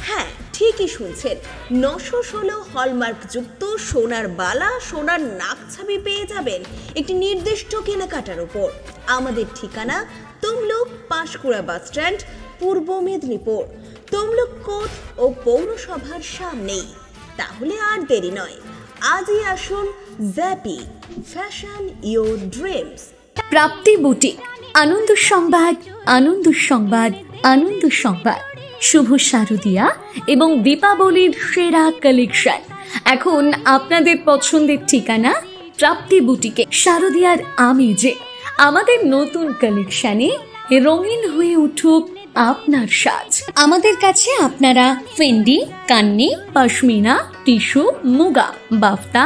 হ্যাঁ, ঠিকই শুনছেন, 916 হলমার্কযুক্ত সোনার বালা, সোনার নাকছাবি পেয়ে যাবেন একটি নির্দিষ্ট কেনাকাটার উপর। আমাদের ঠিকানা তমলুক পাঁশকুড়া বাস স্ট্যান্ড, পূর্ব মেদিনীপুর, তমলুক কোর্ট ও পৌরসভার সামনেই। তাহলে আর দেরি নয়, আজই আসুন জ্যাপি, fashion your dreams. Prapti boutique, আনন্দ সংবাদ, আনন্দ সংবাদ, আনন্দ সংবাদ। শুভ শারদিয়া এবং দীপাবলির সেরা কালেকশন এখন আপনাদের পছন্দের ঠিকানা প্রাপ্তি বুটিকে। শারদিয়ার আমেজে আমাদের নতুন কালেকশনে রঙিন হয়ে উঠুক আপনার সাজ। আমাদের কাছে আপনারা Fendi, Kanni, pashmina, tissue, muga, বাফতা,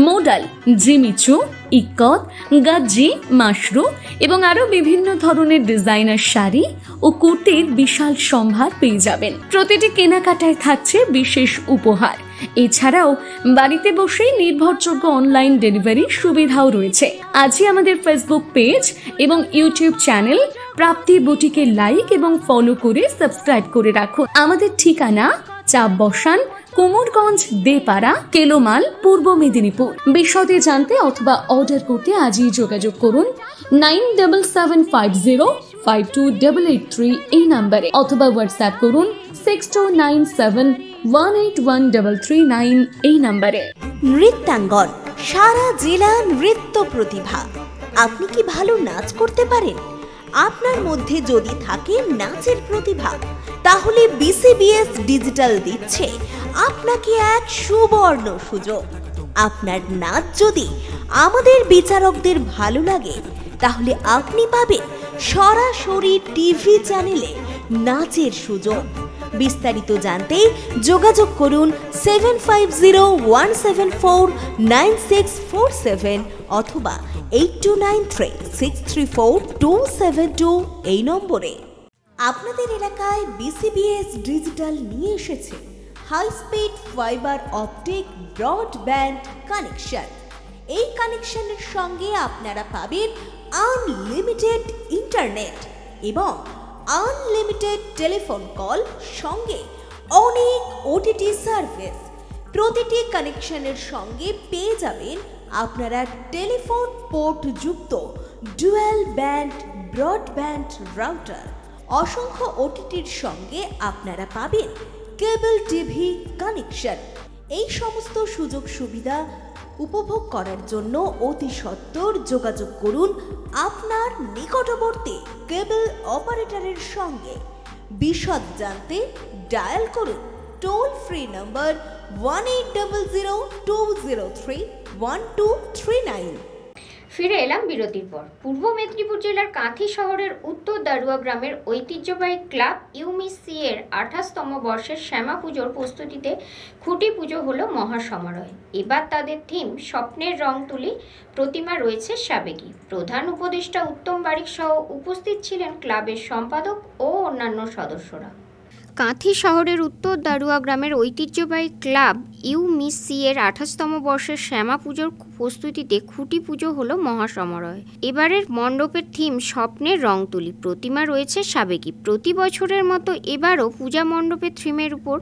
modal, Jimmy Choo, ikat, গাজ্জি, Mashru এবং আরো বিভিন্ন ধরনের ডিজাইনার শাড়ি ও কুর্তির বিশাল সম্ভার পেয়ে যাবেন। প্রতিটি কেনাকাটায় থাকছে বিশেষ উপহার। এছাড়াও বাড়িতে বসেই নির্ভরযোগ্য অনলাইন ডেলিভারি সুবিধাও রয়েছে। আজই আমাদের ফেসবুক পেজ এবং ইউটিউব চ্যানেল প্রাপ্তি বুটিকে লাইক এবং ফলো করে সাবস্ক্রাইব করে রাখুন। আমাদের ঠিকানা চাপ বসান, কুমোরগঞ্জ, দেপাড়া, কেলোমাল, পূর্ব মেদিনীপুর। বিশদে জানতে অথবা অর্ডার করতে আজই যোগাযোগ করুন 9775052883 এই নম্বরে, অথবা হোয়াটসঅ্যাপ করুন 6297181339 এই নম্বরে। নৃত্যাঙ্গন, সারা জেলা নৃত্য প্রতিভা। আপনি কি ভালো নাচ করতে পারেন? আপনার মধ্যে যদি থাকে নাচের প্রতিভা, তাহলে বিসিবিএস ডিজিটাল দিচ্ছে আপনাকে এক সুবর্ণ সুযোগ। আপনার নাচ যদি আমাদের বিচারকদের ভালো লাগে, তাহলে আপনি পাবেন সরাসরি টিভি চ্যানেলে নাচের সুযোগ। বিস্তারিত জানতে যোগাযোগ করুন 7501749647 অথবা 8293634272 এই নম্বরে। আপনাদের এলাকায় বিসিবিএস ডিজিটাল নিয়ে এসেছে high speed fibre optic broadband connection. এই কানেকশনের সঙ্গে আপনারা পাবেন আনলিমিটেড ইন্টারনেট এবং আনলিমিটেড টেলিফোন কল, সঙ্গে অনেক ওটিটি সার্ভিস। প্রতিটি কানেকশনের সঙ্গে পেয়ে যাবেন আপনারা টেলিফোন পোর্ট যুক্ত ডুয়াল ব্যান্ড ব্রডব্যান্ড রাউটার। অসংখ্য ওটিটির সঙ্গে আপনারা পাবেন কেবল টিভি কানেকশন। এই সমস্ত সুযোগ সুবিধা উপভোগ করার জন্য অতি সত্বর যোগাযোগ করুন আপনার নিকটবর্তী কেবল অপারেটরের সঙ্গে। বিশদ জানতে ডায়াল করুন টোল ফ্রি নম্বর 1800203139। ফিরে এলাম বিরতির পর। পূর্ব মেদিনীপুর জেলার কাঁথি শহরের উত্তর দারুয়া গ্রামের ঐতিহ্যবাহী ক্লাব ইউমিসি এর 28তম বর্ষের শ্যামা পুজোর প্রস্তুতিতে খুঁটি পুজো হলো মহাসমারোহে। এবার তাদের থিম স্বপ্নের রং তুলি, প্রতিমা রয়েছে সাবেকি। প্রধান উপদেষ্টা উত্তম বারিক সহ উপস্থিত ছিলেন ক্লাবের সম্পাদক ও অন্যান্য সদস্যরা। কাঁথি শহরের উত্তর দারুয়া গ্রামের ঐতিহ্যবাহী ক্লাব ইউমিসি এর 28তম বর্ষের শ্যামা পুজোর প্রস্তুতিতে খুঁটি পুজো হলো মহাসমারোহে। এবারের মণ্ডপের থিম স্বপ্নের রং তুলি, প্রতিমা রয়েছে সাবেকি। প্রতি বছরের মতো এবারও পূজা মণ্ডপের থিমের উপর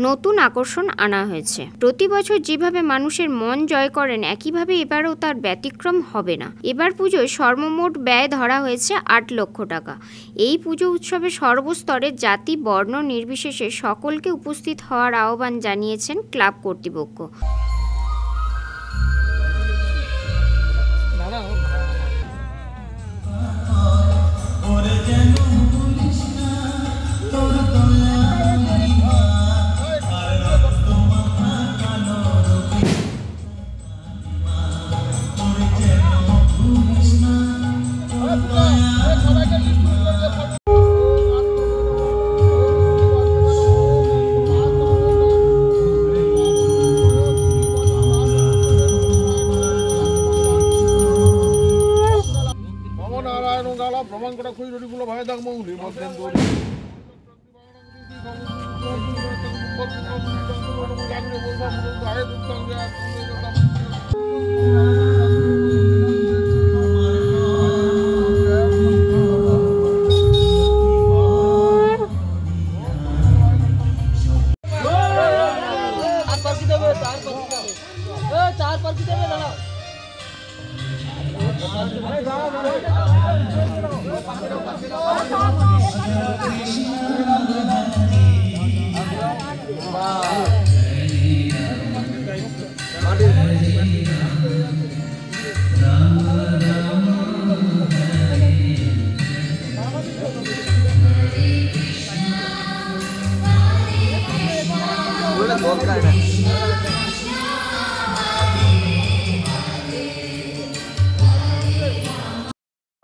নতুন আকর্ষণ আনা হয়েছে। প্রতি বছর যেভাবে মানুষের মন জয় করেন, একইভাবে এবারও তার ব্যতিক্রম হবে না। এবার পুজোয় সর্বমোট ব্যয় ধরা হয়েছে 8 লক্ষ টাকা। এই পুজো উৎসবে সর্বস্তরের জাতি বর্ণ নির্বিশেষে সকলকে উপস্থিত হওয়ার আহ্বান জানিয়েছেন ক্লাব কর্তৃপক্ষ।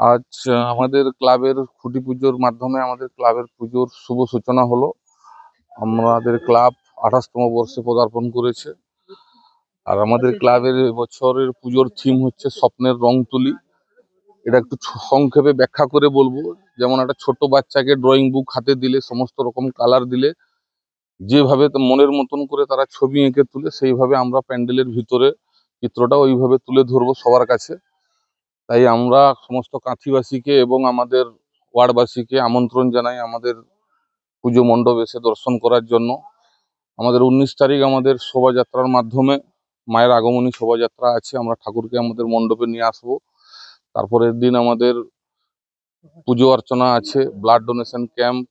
আজ আমাদের ক্লাবের খুঁটি পুজোর মাধ্যমে আমাদের ক্লাবের পুজোর শুভ সূচনা হলো। আমাদের ক্লাব 28তম বর্ষে পদার্পণ করেছে। আর আমাদের ক্লাবের বছরের পুজোর থিম হচ্ছে স্বপ্নের রং তুলি। এটা একটু সংক্ষেপে ব্যাখ্যা করে বলবো, যেমন একটা ছোট বাচ্চাকে ড্রয়িং বুক হাতে দিলে, সমস্ত রকম কালার দিলে যেভাবে মনের মতন করে তারা ছবি এঁকে তুলে, সেইভাবে আমরা প্যান্ডেলের ভিতরে চিত্রটা ওইভাবে তুলে ধরবো সবার কাছে। তাই আমরা সমস্ত কাঁথিবাসীকে এবং আমাদের ওয়ার্ডবাসীকে আমন্ত্রণ জানাই আমাদের পুজো মণ্ডপ এসে দর্শন করার জন্য। আমাদের 19 তারিখ আমাদের শোভাযাত্রার মাধ্যমে মায়ের আগমনী শোভাযাত্রা আছে, আমরা ঠাকুরকে আমাদের মণ্ডপে নিয়ে আসবো। তারপরের দিন আমাদের পুজো অর্চনা আছে, ব্লাড ডোনেশন ক্যাম্প,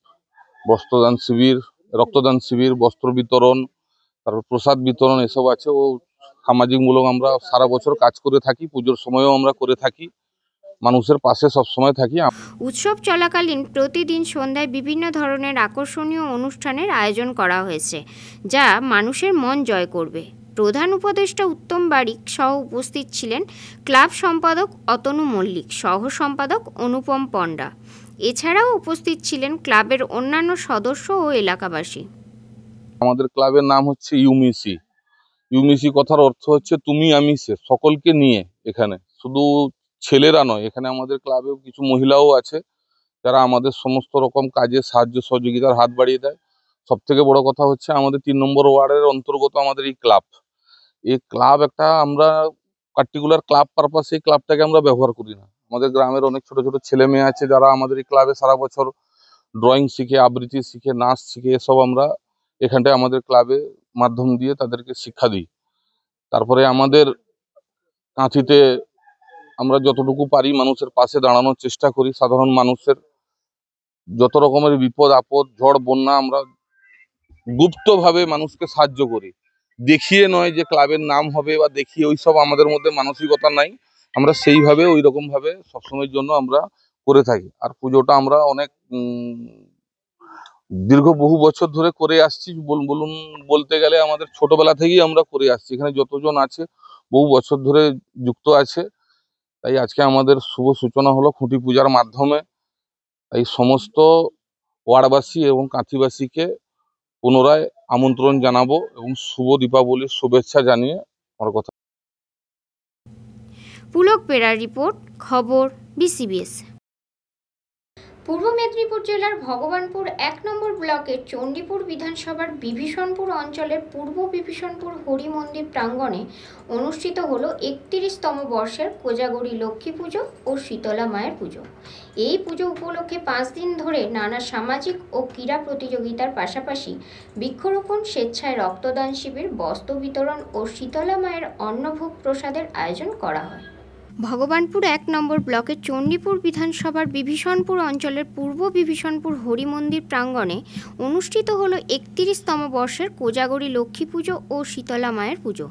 বস্ত্রদান শিবির, রক্তদান শিবির, বস্ত্র বিতরণ, তারপর প্রসাদ বিতরণ এসব আছে। ও সামাজিকমূলক আমরা সারা বছর কাজ করে থাকি, পুজোর সময়ও আমরা করে থাকি, মানুষের পাশে সবসময় থাকি। উৎসব চলাকালীন প্রতিদিন সন্ধ্যায় বিভিন্ন ধরনের আকর্ষণীয় অনুষ্ঠানের আয়োজন করা হয়েছে, যা মানুষের মন জয় করবে। প্রধান উপদেষ্টা উত্তম বারিক সহ উপস্থিত ছিলেন ক্লাব সম্পাদক অতনু মল্লিক, সহ সম্পাদক অনুপম পণ্ডা। এছাড়াও উপস্থিত ছিলেন ক্লাবের অন্যান্য সদস্য ও এলাকাবাসী। আমাদের ক্লাবের নাম হচ্ছে ইউমিসি। ইউমিসি কথার অর্থ হচ্ছে তুমি আমি সে, সকলকে নিয়ে। এখানে শুধু ছেলেরা নয়, এখানে আমাদের ক্লাবে কিছু মহিলাও আছে যারা আমাদের সমস্ত রকম কাজে সাহায্য সহযোগিতার হাত বাড়িয়ে দেয়। সব থেকে বড় কথা হচ্ছে আমাদের 3 নম্বর ওয়ার্ডের অন্তর্গত আমাদের এই ক্লাব একটা আমরা পার্টিকুলার ক্লাব পারপাসে এই ক্লাবটাকে আমরা ব্যবহার করি না। আমাদের গ্রামের অনেক ছোট ছোট ছেলে মেয়ে আছে যারা আমাদের এই ক্লাবে সারা বছর ড্রয়িং শিখে, আবৃত্তি শিখে, নাচ শিখে, এসব আমরা এখানটায় আমাদের ক্লাবে মাধ্যম দিয়ে তাদেরকে শিক্ষা দিই। তারপরে আমাদের কাঁথিতে আমরা যতটুকু পারি মানুষের পাশে দাঁড়ানোর চেষ্টা করি। সাধারণ মানুষের যত রকমের বিপদ আপদ, ঝড় বন্যা, আমরা গুপ্তভাবে মানুষকে সাহায্য করি, দেখিয়ে নয় যে ক্লাবের নাম হবে বা দেখিয়ে, ওইসব আমাদের মধ্যে মানসিকতা নাই। আমরা সেইভাবে ওই রকম ভাবে সবসময়ের জন্য আমরা করে থাকি। আর পুজোটা আমরা অনেক দীর্ঘ বহু বছর ধরে করে আসছি। বলতে গেলে আমাদের ছোটবেলা থেকেই আমরা করে আসছি। এখানে যতজন আছে বহু বছর ধরে যুক্ত আছে। তাই আজকে আমাদের শুভ সূচনা হলো খুঁটি পূজার মাধ্যমে। তাই সমস্ত ওয়ার্ডবাসী এবং কাঁথিবাসীকে পুনরায় আমন্ত্রণ জানাবো এবং শুভ দীপাবলির শুভেচ্ছা জানিয়ে আমার কথা। পুলক পেরার রিপোর্ট, খবর BCBS। পূর্ব মেদিনীপুর জেলার ভগবানপুর 1 নম্বর ব্লকের চণ্ডীপুর বিধানসভার বিভীষণপুর অঞ্চলের পূর্ব বিভীষণপুর হরি মন্দির প্রাঙ্গণে অনুষ্ঠিত হল 31তম বর্ষের কোজাগরী লক্ষ্মী পুজো ও শীতলা মায়ের পুজো। এই পুজো উপলক্ষে 5 দিন ধরে নানা সামাজিক ও ক্রীড়া প্রতিযোগিতার পাশাপাশি বৃক্ষরোপণ, স্বেচ্ছায় রক্তদান শিবির, বস্ত্র বিতরণ ও শীতলা মায়ের অন্নভোগ প্রসাদের আয়োজন করা হয়। ভগবানপুর 1 নম্বর ব্লকের চণ্ডীপুর বিধানসভার বিভীষণপুর অঞ্চলের পূর্ব বিভীষণপুর হরি মন্দির প্রাঙ্গণে অনুষ্ঠিত হল 31তম বর্ষের কোজাগরী লক্ষ্মী পুজো ও শীতলা মায়ের পুজো।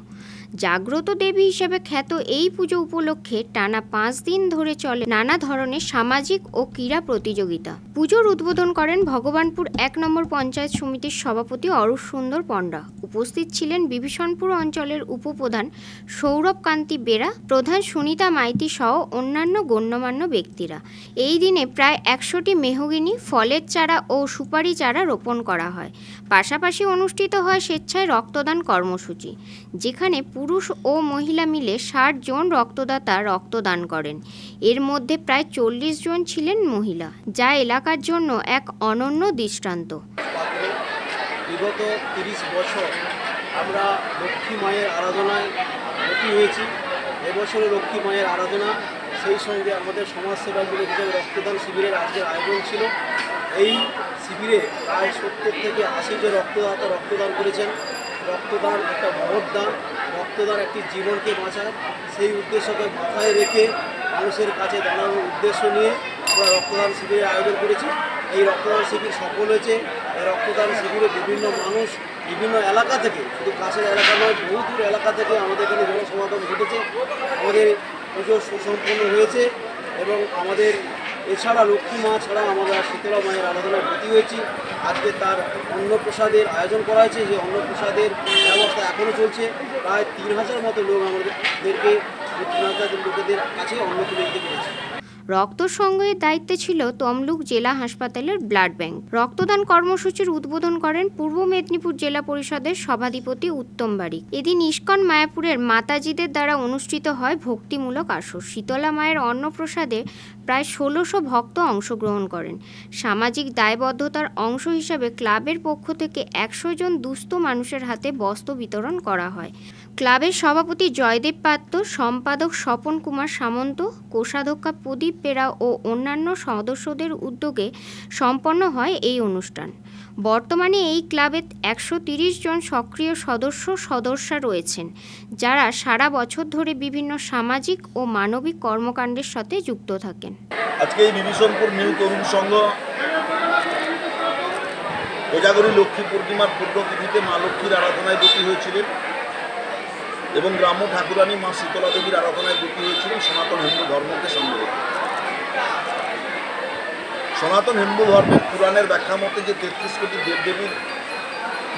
জাগ্রত দেবী হিসেবে খ্যাত এই পুজো উপলক্ষে টানা 5 দিন ধরে চলে নানা ধরনের সামাজিক ও ক্রীড়া প্রতিযোগিতা। পুজোর উদ্বোধন করেন ভগবানপুর 1 নম্বর পঞ্চায়েত সমিতির সভাপতি অরূপ সুন্দর পণ্ডা। উপস্থিত ছিলেন বিভীষণপুর অঞ্চলের উপপ্রধান সৌরভ কান্তি বেরা, প্রধান সুনিতা মাইতি সহ অন্যান্য গণ্যমান্য ব্যক্তিরা। এই দিনে প্রায় 100টি মেহগিনি, ফলের চারা ও সুপারি চারা রোপণ করা হয়। পাশাপাশি অনুষ্ঠিত হয় স্বেচ্ছায় রক্তদান কর্মসূচি, যেখানে পুরুষ ও মহিলা মিলে 60 জন রক্তদাতা রক্তদান করেন। এর মধ্যে প্রায় 40 জন ছিলেন মহিলা, যা এলাকার জন্য এক অনন্য দৃষ্টান্ত। বিগত 30 বছর আমরা লক্ষ্মী মায়ের আরাধনায় ব্রতী হয়েছি। এবছরে লক্ষ্মী মায়ের আরাধনা, সেই সঙ্গে আমাদের সমাজসেবাগুলো হিসেবে রক্তদান শিবিরের আজকের আয়োজন ছিল। এই শিবিরে প্রায় 70 থেকে 80 জন রক্তদাতা রক্তদান করেছেন। রক্তদান একটা মহৎ দান, রক্তদান একটি জীবনকে বাঁচায়। সেই উদ্দেশ্যকে মাথায় রেখে মানুষের কাছে দাঁড়ানোর উদ্দেশ্য নিয়ে আমরা রক্তদান শিবিরের আয়োজন করেছি। এই রক্তদান শিবির সফল হয়েছে। এই রক্তদান শিবিরে বিভিন্ন মানুষ বিভিন্ন এলাকা থেকে, শুধু কাছের এলাকা নয়, বহু দূর এলাকা থেকে আমাদের এখানে জনসমাগম ঘটেছে। আমাদের পুজো সুসম্পন্ন হয়েছে এবং আমাদের এছাড়া লক্ষ্মী মা ছাড়া আমরা শীতলা মায়ের আরাধনায় ব্রতী হয়েছি। আজকে তার অন্নপ্রসাদের আয়োজন করা হয়েছে। যে অন্নপ্রসাদের ব্যবস্থা এখনও চলছে। প্রায় 3000 মতো লোক আমাদেরকে লোকেদের কাছে অন্ন তুলে দিতে পেরেছে। রক্ত সংগ্রহের দায়িত্বে ছিল তমলুক জেলা হাসপাতালের ব্লাড ব্যাংক। রক্তদান কর্মসূচির উদ্বোধন করেন পূর্ব মেদিনীপুর জেলা পরিষদের সভাধিপতি উত্তম বারিক। এদিন ইস্কন মায়াপুরের মাতাজিদের দ্বারা অনুষ্ঠিত হয় ভক্তিমূলক আসর। শীতলা মায়ের অন্নপ্রসাদে প্রায় ১৬০০ ভক্ত অংশগ্রহণ করেন। সামাজিক দায়বদ্ধতার অংশ হিসাবে ক্লাবের পক্ষ থেকে ১০০ জন দুস্থ মানুষের হাতে বস্ত্র বিতরণ করা হয়। ক্লাবের সভাপতি জয়দেব পাত্র, সম্পাদক স্বপন কুমার সামন্ত, কোষাধ্যক্ষ প্রদীপ পেরা ও অন্যান্য সদস্যদের উদ্যোগে সম্পন্ন হয় এই অনুষ্ঠান। বর্তমানে এই ক্লাবে ১৩০ জন সক্রিয় সদস্যা রয়েছেন, যারা সারা বছর ধরে বিভিন্ন সামাজিক ও মানবিক কর্মকাণ্ডের সাথে যুক্ত থাকেন। আজকে এই বিভীষণপুর নিউ তরুণ সংঘ কোজাগরী লক্ষ্মী পূর্ণিমার পূর্বতিথিতে মা লক্ষ্মীর আরাধনায় ব্রতী হয়েছিলেন এবং গ্রাম্য ঠাকুরানী মা শীতলা দেবীর আরাধনায় ব্রতী হয়েছিলেন সনাতন হিন্দু ধর্মকে সামনে রেখে। সনাতন হিন্দু ধর্মের পুরাণের ব্যাখ্যা মতে যে ৩৩ কোটি দেবদেবীর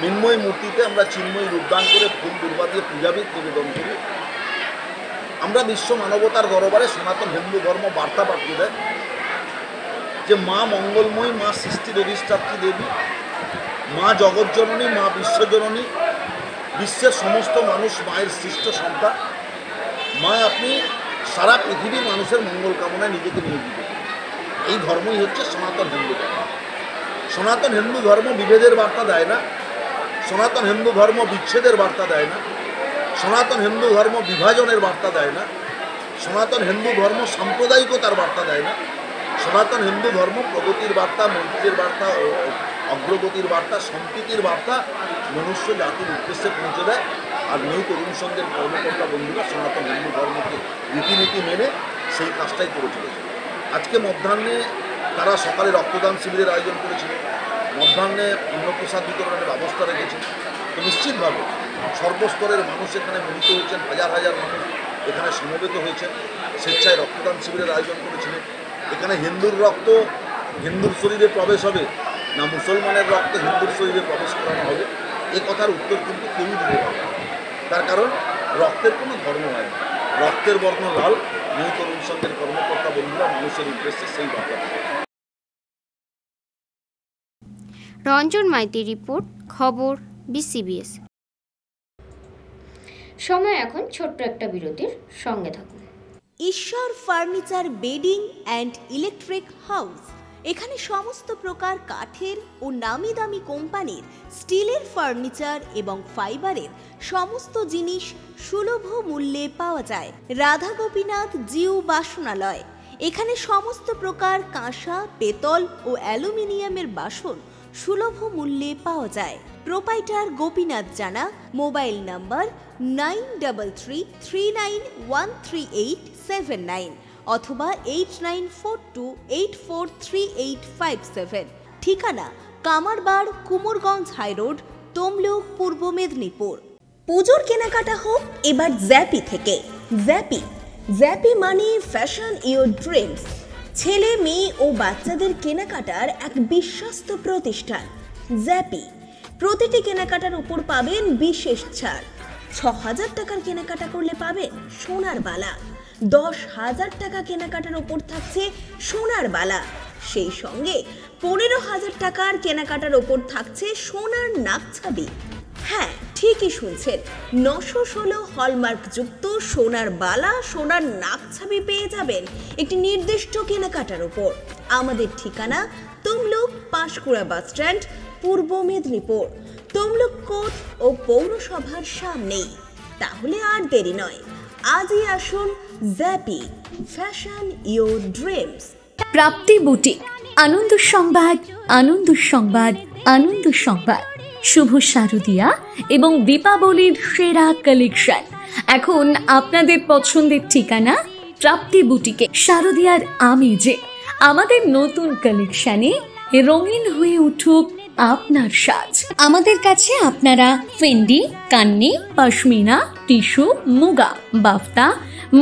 মৃন্ময় মূর্তিতে আমরা চিন্ময় রূপদান করে ফুল দুর্বা দিয়ে পূজাবিদ নিবেদন করি। আমরা বিশ্ব মানবতার দরবারে সনাতন হিন্দু ধর্ম বার্তা পাঠিয়ে দেয় যে মা মঙ্গলময়ী, মা সৃষ্টির অধিষ্ঠাত্রী দেবী, মা জগৎজননী, মা বিশ্বজননী, বিশ্বের সমস্ত মানুষ মায়ের সৃষ্ট সন্তান। মা, আপনি সারা পৃথিবীর মানুষের মঙ্গল কামনায় নিজেকে নিয়োজিত করেন। এই ধর্মই হচ্ছে সনাতন হিন্দু ধর্ম। সনাতন হিন্দু ধর্ম বিভেদের বার্তা দেয় না, সনাতন হিন্দু ধর্ম বিচ্ছেদের বার্তা দেয় না, সনাতন হিন্দু ধর্ম বিভাজনের বার্তা দেয় না, সনাতন হিন্দু ধর্ম সাম্প্রদায়িকতার বার্তা দেয় না। সনাতন হিন্দু ধর্ম প্রগতির বার্তা, মৈত্রের বার্তা ও অগ্রগতির বার্তা, সম্প্রীতির বার্তা মনুষ্য জাতির উদ্দেশ্যে পৌঁছে দেয়। আর নিউ তরুণ সংঘের কর্মকর্তা বন্ধুরা সনাতন হিন্দু ধর্মকে রীতিনীতি মেনে সেই কাজটাই করে চলেছে। আজকে মধ্যাহ্নে তারা সকালে রক্তদান শিবিরের আয়োজন করেছিল, মধ্যাহ্নে অন্নপ্রসাদ বিতরণের ব্যবস্থা রেখেছে। তো নিশ্চিতভাবে সর্বস্তরের মানুষ এখানে মিলিত হয়েছেন, হাজার হাজার মানুষ এখানে সমবেত হয়েছেন, স্বেচ্ছায় রক্তদান শিবিরের আয়োজন করেছিলেন। এখানে হিন্দুর রক্ত হিন্দুর শরীরে প্রবেশ হবে না মুসলমানের রক্ত হিন্দুর শরীরে প্রবেশ করানো হবে, এ কথার উত্তর কিন্তু কেউই দিতে পারবে না। তার কারণ রক্তের কোনো ধর্ম হয় না, রক্তের বর্ণ লাল। নিউ তরুণ সংঘের কর্মকর্তা বন্ধুরা মানুষের উদ্দেশ্যে সেই বার্তা দেয়। রঞ্জন মাইতির রিপোর্ট, খবর বিসিবিএস। সময় এখন ছোট্ট একটা বিরতির, সঙ্গে থাকুন। ঈশ্বর furniture bedding and electric house. এখানে সমস্ত প্রকার কাঠের ও নামি দামি কোম্পানির স্টিলের ফার্নিচার এবং ফাইবারের সমস্ত জিনিস সুলভ মূল্যে পাওয়া যায়। রাধা গোপীনাথ জিউ বাসনালয়। এখানে সমস্ত প্রকার কাঁসা, পেতল ও অ্যালুমিনিয়ামের বাসন সুলভ মূল্যে পাওয়া যায়। প্রোপাইটার গোপীনাথ জানা। মোবাইল নাম্বার 9333913879 অথবা 8942843857। ঠিকানা কামারবাড়, কুমোরগঞ্জ হাইরোড, তমলুক, পূর্ব মেদিনীপুর। পুজোর কেনাকাটা হোক এবার জ্যাপি থেকে। জ্যাপি মানে ফ্যাশন ইওর ড্রিমস। ছেলে, মেয়ে ও বাচ্চাদের কেনাকাটার এক বিশ্বস্ত প্রতিষ্ঠান জ্যাপি। প্রতিটি কেনাকাটার উপর পাবেন বিশেষ ছাড়। ৬,০০০ টাকার কেনাকাটা করলে পাবেন সোনার বালা। ১০,০০০ টাকা কেনাকাটার উপর থাকছে সোনার বালা। সেই সঙ্গে ১৫,০০০ টাকার কেনাকাটার উপর থাকছে সোনার নাকছাবি। হ্যাঁ, ঠিকই শুনছেন, ৯১৬ হলমার্কযুক্ত সোনার বালা, সোনার নাকছাবি পেয়ে যাবেন একটি নির্দিষ্ট কেনাকাটার উপর। আমাদের ঠিকানা তমলুক পাঁশকুড়া বাস স্ট্যান্ড, পূর্ব মেদিনীপুর। তমলুক কোর্ট ও পৌরসভার সামনেই। তাহলে আর দেরি নয়, আজই আসুন জ্যাপি, fashion your dreams. Prapti boutique, আনন্দ সংবাদ, আনন্দ সংবাদ, আনন্দ সংবাদ। শুভ শারদিয়া এবং দীপাবলির সেরা কালেকশন এখন আপনাদের পছন্দের ঠিকানা প্রাপ্তি বুটিকে। শারদিয়ার আমেজে আমাদের নতুন কালেকশনে রঙিন হয়ে উঠুক আপনার সাজ। আমাদের কাছে আপনারা Fendi, Kanni, pashmina, tissue, muga, বাফতা,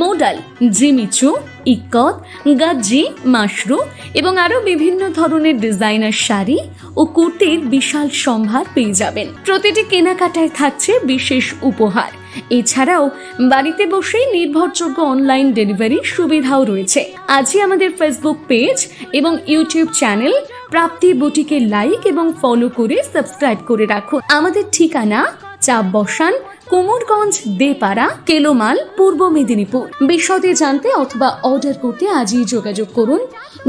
modal, Jimmy Choo, ikat, গাজ্জি, Mashru এবং আরো বিভিন্ন ধরনের ডিজাইনার শাড়ি ও কুর্তির বিশাল সম্ভার পেয়ে যাবেন। প্রতিটি কেনাকাটায় থাকছে বিশেষ উপহার। এছাড়াও বাড়িতে বসেই নির্ভরযোগ্য অনলাইন ডেলিভারি সুবিধাও রয়েছে। আজই আমাদের ফেসবুক পেজ এবং ইউটিউব চ্যানেল প্রাপ্তি বুটিকে লাইক এবং ফলো করে সাবস্ক্রাইব করে রাখুন। আমাদের ঠিকানা চাপ বসান, কুমোরগঞ্জ, দেপাড়া, কেলোমাল, পূর্ব মেদিনীপুর। বিশদে জানতে অথবা অর্ডার করতে আজই যোগাযোগ করুন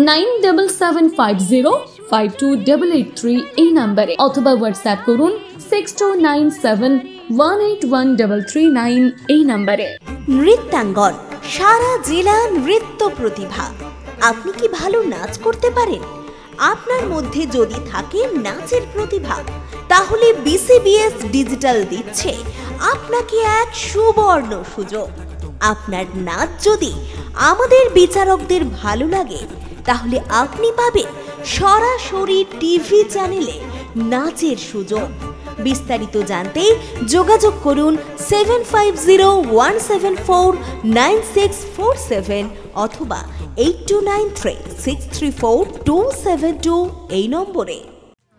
9775052883 এই নম্বরে, অথবা হোয়াটসঅ্যাপ করুন 6297181339 এই নম্বরে। নৃত্যাঙ্গন, সারা জেলা নৃত্য প্রতিভা। আপনি কি ভালো নাচ করতে পারেন? আপনার মধ্যে যদি থাকে নাচের প্রতিভা, তাহলে বিসিবিএস ডিজিটাল দিচ্ছে আপনাকে এক সুবর্ণ সুযোগ। আপনার নাচ যদি আমাদের বিচারকদের ভালো লাগে, তাহলে আপনি পাবেন সরাসরি টিভি চ্যানেলে নাচের সুযোগ। বিস্তারিত জানতে যোগাযোগ করুন 7501749647 অথবা 8293634272 এই নম্বরে।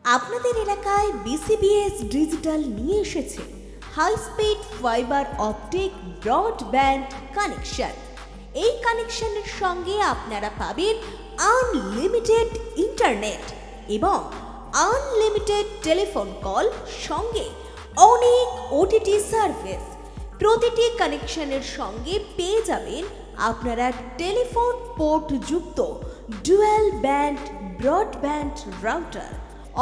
আপনাদের এলাকায় বিসিবিএস ডিজিটাল নিয়ে এসেছে high speed fibre optic broadband connection. এই কানেকশনের সঙ্গে আপনারা পাবেন আনলিমিটেড ইন্টারনেট এবং আনলিমিটেড টেলিফোন কল, সঙ্গে অনেক ওটিটি সার্ভিস। প্রতিটি কানেকশনের সঙ্গে পেয়ে যাবেন আপনারা টেলিফোন পোর্ট যুক্ত ডুয়াল ব্যান্ড ব্রডব্যান্ড রাউটার।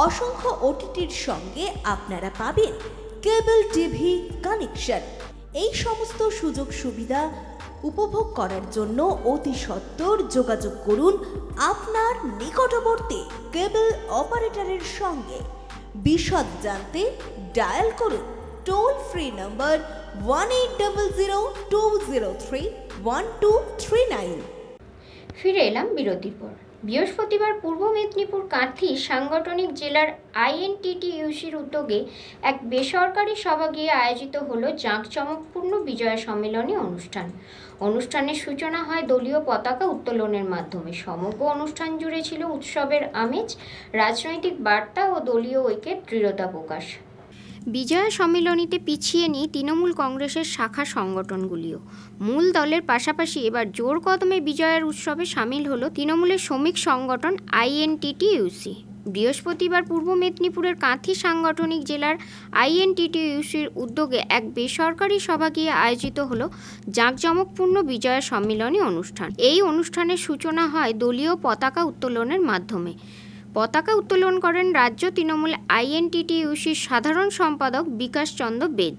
অসংখ্য ওটিটির সঙ্গে আপনারা পাবেন কেবল টিভি কানেকশন। এই সমস্ত সুযোগ সুবিধা উপভোগ করার জন্য অতি সত্বর যোগাযোগ করুন আপনার নিকটবর্তী কেবল অপারেটরের সঙ্গে। বিশদ জানতে ডায়াল করুন টোল ফ্রি নম্বর 1800203139। ফিরে এলাম বিরতির পর। বৃহস্পতিবার পূর্ব মেদিনীপুর কাঁথি সাংগঠনিক জেলার আইএনটিটিইউসির উদ্যোগে এক বেসরকারি সভা গিয়ে আয়োজিত হলো জাঁকজমকপূর্ণ বিজয়া সম্মেলনী অনুষ্ঠান। অনুষ্ঠানের সূচনা হয় দলীয় পতাকা উত্তোলনের মাধ্যমে। সমগ্র অনুষ্ঠান জুড়ে ছিল উৎসবের আমেজ, রাজনৈতিক বার্তা ও দলীয় ঐক্যের দৃঢ়তা প্রকাশ। বিজয়া সম্মেলনীতে পিছিয়ে নেই তৃণমূল কংগ্রেসের শাখা সংগঠনগুলিও। মূল দলের পাশাপাশি এবার জোর কদমে বিজয়ার উৎসবে সামিল হলো তৃণমূলের শ্রমিক সংগঠন আইএনটিটিইউসি। বৃহস্পতিবার পূর্ব মেদিনীপুরের কাঁথি সাংগঠনিক জেলার আইএনটিটিইউসির উদ্যোগে এক বেসরকারি সভা গিয়ে আয়োজিত হলো জাঁকজমকপূর্ণ বিজয়া সম্মেলনী অনুষ্ঠান। এই অনুষ্ঠানের সূচনা হয় দলীয় পতাকা উত্তোলনের মাধ্যমে। পতাকা উত্তোলন করেন রাজ্য তৃণমূল আইএনটিটিইউসির সাধারণ সম্পাদক বিকাশ চন্দ্র বেজ।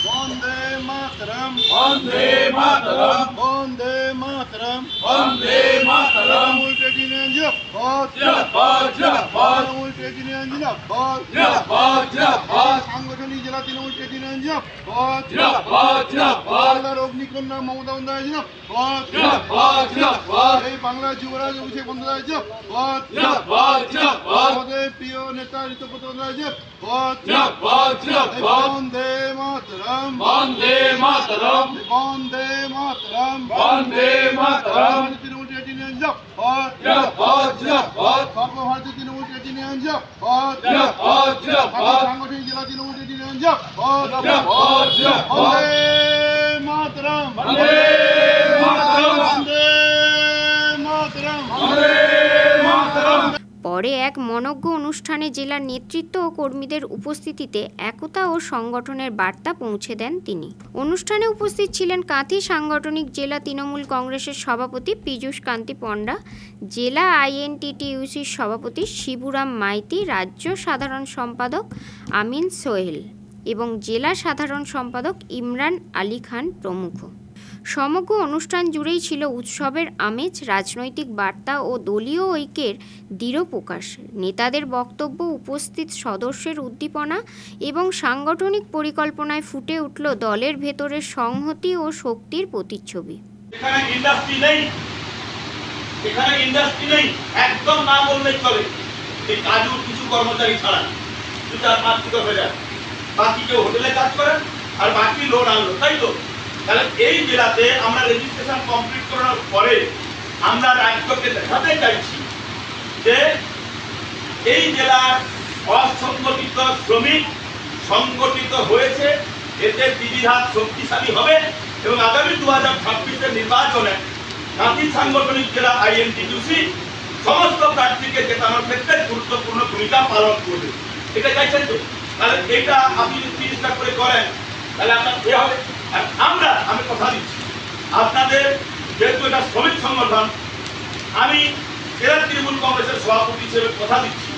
বন্দে মাতরম, বন্দে মাতরম, বন্দে মাতরম, বন্দে মাতরম। উল্টে দিনে জিন্দাবাদ, জিন্দাবাদ, জিন্দাবাদ। উল্টে দিনে জিন্দাবাদ, জিন্দাবাদ, জিন্দাবাদ। সাংগঠনিক জেলা তৃণমূল উল্টে দিনে জিন্দাবাদ, জিন্দাবাদ, জিন্দাবাদ। বাংলার অগ্নিকন্যা মমতা বন্দ্যোপাধ্যায় জিন্দাবাদ, জিন্দাবাদ, জিন্দাবাদ। এই বাংলার যুবরাজ অভিষেক বন্দ্যোপাধ্যায় জিন্দাবাদ, জিন্দাবাদ, জিন্দাবাদ। আমাদের প্রিয় নেতা ঋতুপর্ণ বন্দ্যোপাধ্যায় জিন্দাবাদ, জিন্দাবাদ, জিন্দাবাদ। বন্দে মাতরম, বন্দে মাতরম, বন্দে মাতরম, বন্দে মাতরম। তৃণমূল জিন্দাবাদ, জিন্দাবাদ, জিন্দাবাদ। সর্বভারতীয় তৃণমূল জিন্দাবাদ, জিন্দাবাদ, জিন্দাবাদ। সাংগঠনিক জেলা তৃণমূল জিন্দাবাদ, জিন্দাবাদ, জিন্দাবাদ। বন্দে মাতরম, বন্দে মাতরম, বন্দে মাতরম, বন্দে মাতরম। পরে এক মনজ্ঞ অনুষ্ঠানে জেলার নেতৃত্ব ও কর্মীদের উপস্থিতিতে একতা ও সংগঠনের বার্তা পৌঁছে দেন তিনি। অনুষ্ঠানে উপস্থিত ছিলেন কাঁথি সাংগঠনিক জেলা তৃণমূল কংগ্রেসের সভাপতি পীযূষ কান্তি পণ্ডা, জেলা আইএনটিটিইউসির সভাপতি শিবুরাম মাইতি, রাজ্য সাধারণ সম্পাদক আমিন সোহেল এবং জেলা সাধারণ সম্পাদক ইমরান আলী খান প্রমুখ। সমগ্র অনুষ্ঠান জুড়েই ছিল উৎসবের আমেজ, রাজনৈতিক বার্তা ও দলীয় ঐক্যের দৃঢ় প্রকাশ। নেতাদের বক্তব্য, উপস্থিত সদস্যের উদ্দীপনা এবং সাংগঠনিক পরিকল্পনায় ফুটে উঠল দলের ভেতরের সংহতি ও শক্তির প্রতিচ্ছবি। এখানে ইন্ডাস্ট্রি নেই, একদম না বললেই চলে। এই কাজু কিছু কর্মচারী ছাড়া 2-4-5 থেকে হয়ে যায়, বাকি কেউ হোটেলে কাজ করেন আর বাকি লোড আনলো, তাই তো? তাহলে এই জেলাতে আমরা রেজিস্ট্রেশন কমপ্লিট করার পরে আমরা রাজ্যকে দেখাতে চাইছি যে এই জেলার অসংগঠিত শ্রমিক সংগঠিত হয়েছে এতে বিধিধান শক্তিশালী হবে এবং আগামী 2026-এর নির্বাচনে কাঁথি সাংগঠনিক জেলা INTUC সমস্ত প্রার্থীকে জেতানোর ক্ষেত্রে গুরুত্বপূর্ণ ভূমিকা পালন করবে। এটা চাইছেন তো? তাহলে এটা আপনি যদি 30টা করে করেন তাহলে আপনার এ হবে। আর আমি কথা দিচ্ছি আপনাদের, যেহেতু এটা শ্রমিক সংগঠন, আমি জেলা তৃণমূল কংগ্রেসের সভাপতি হিসেবে কথা দিচ্ছি,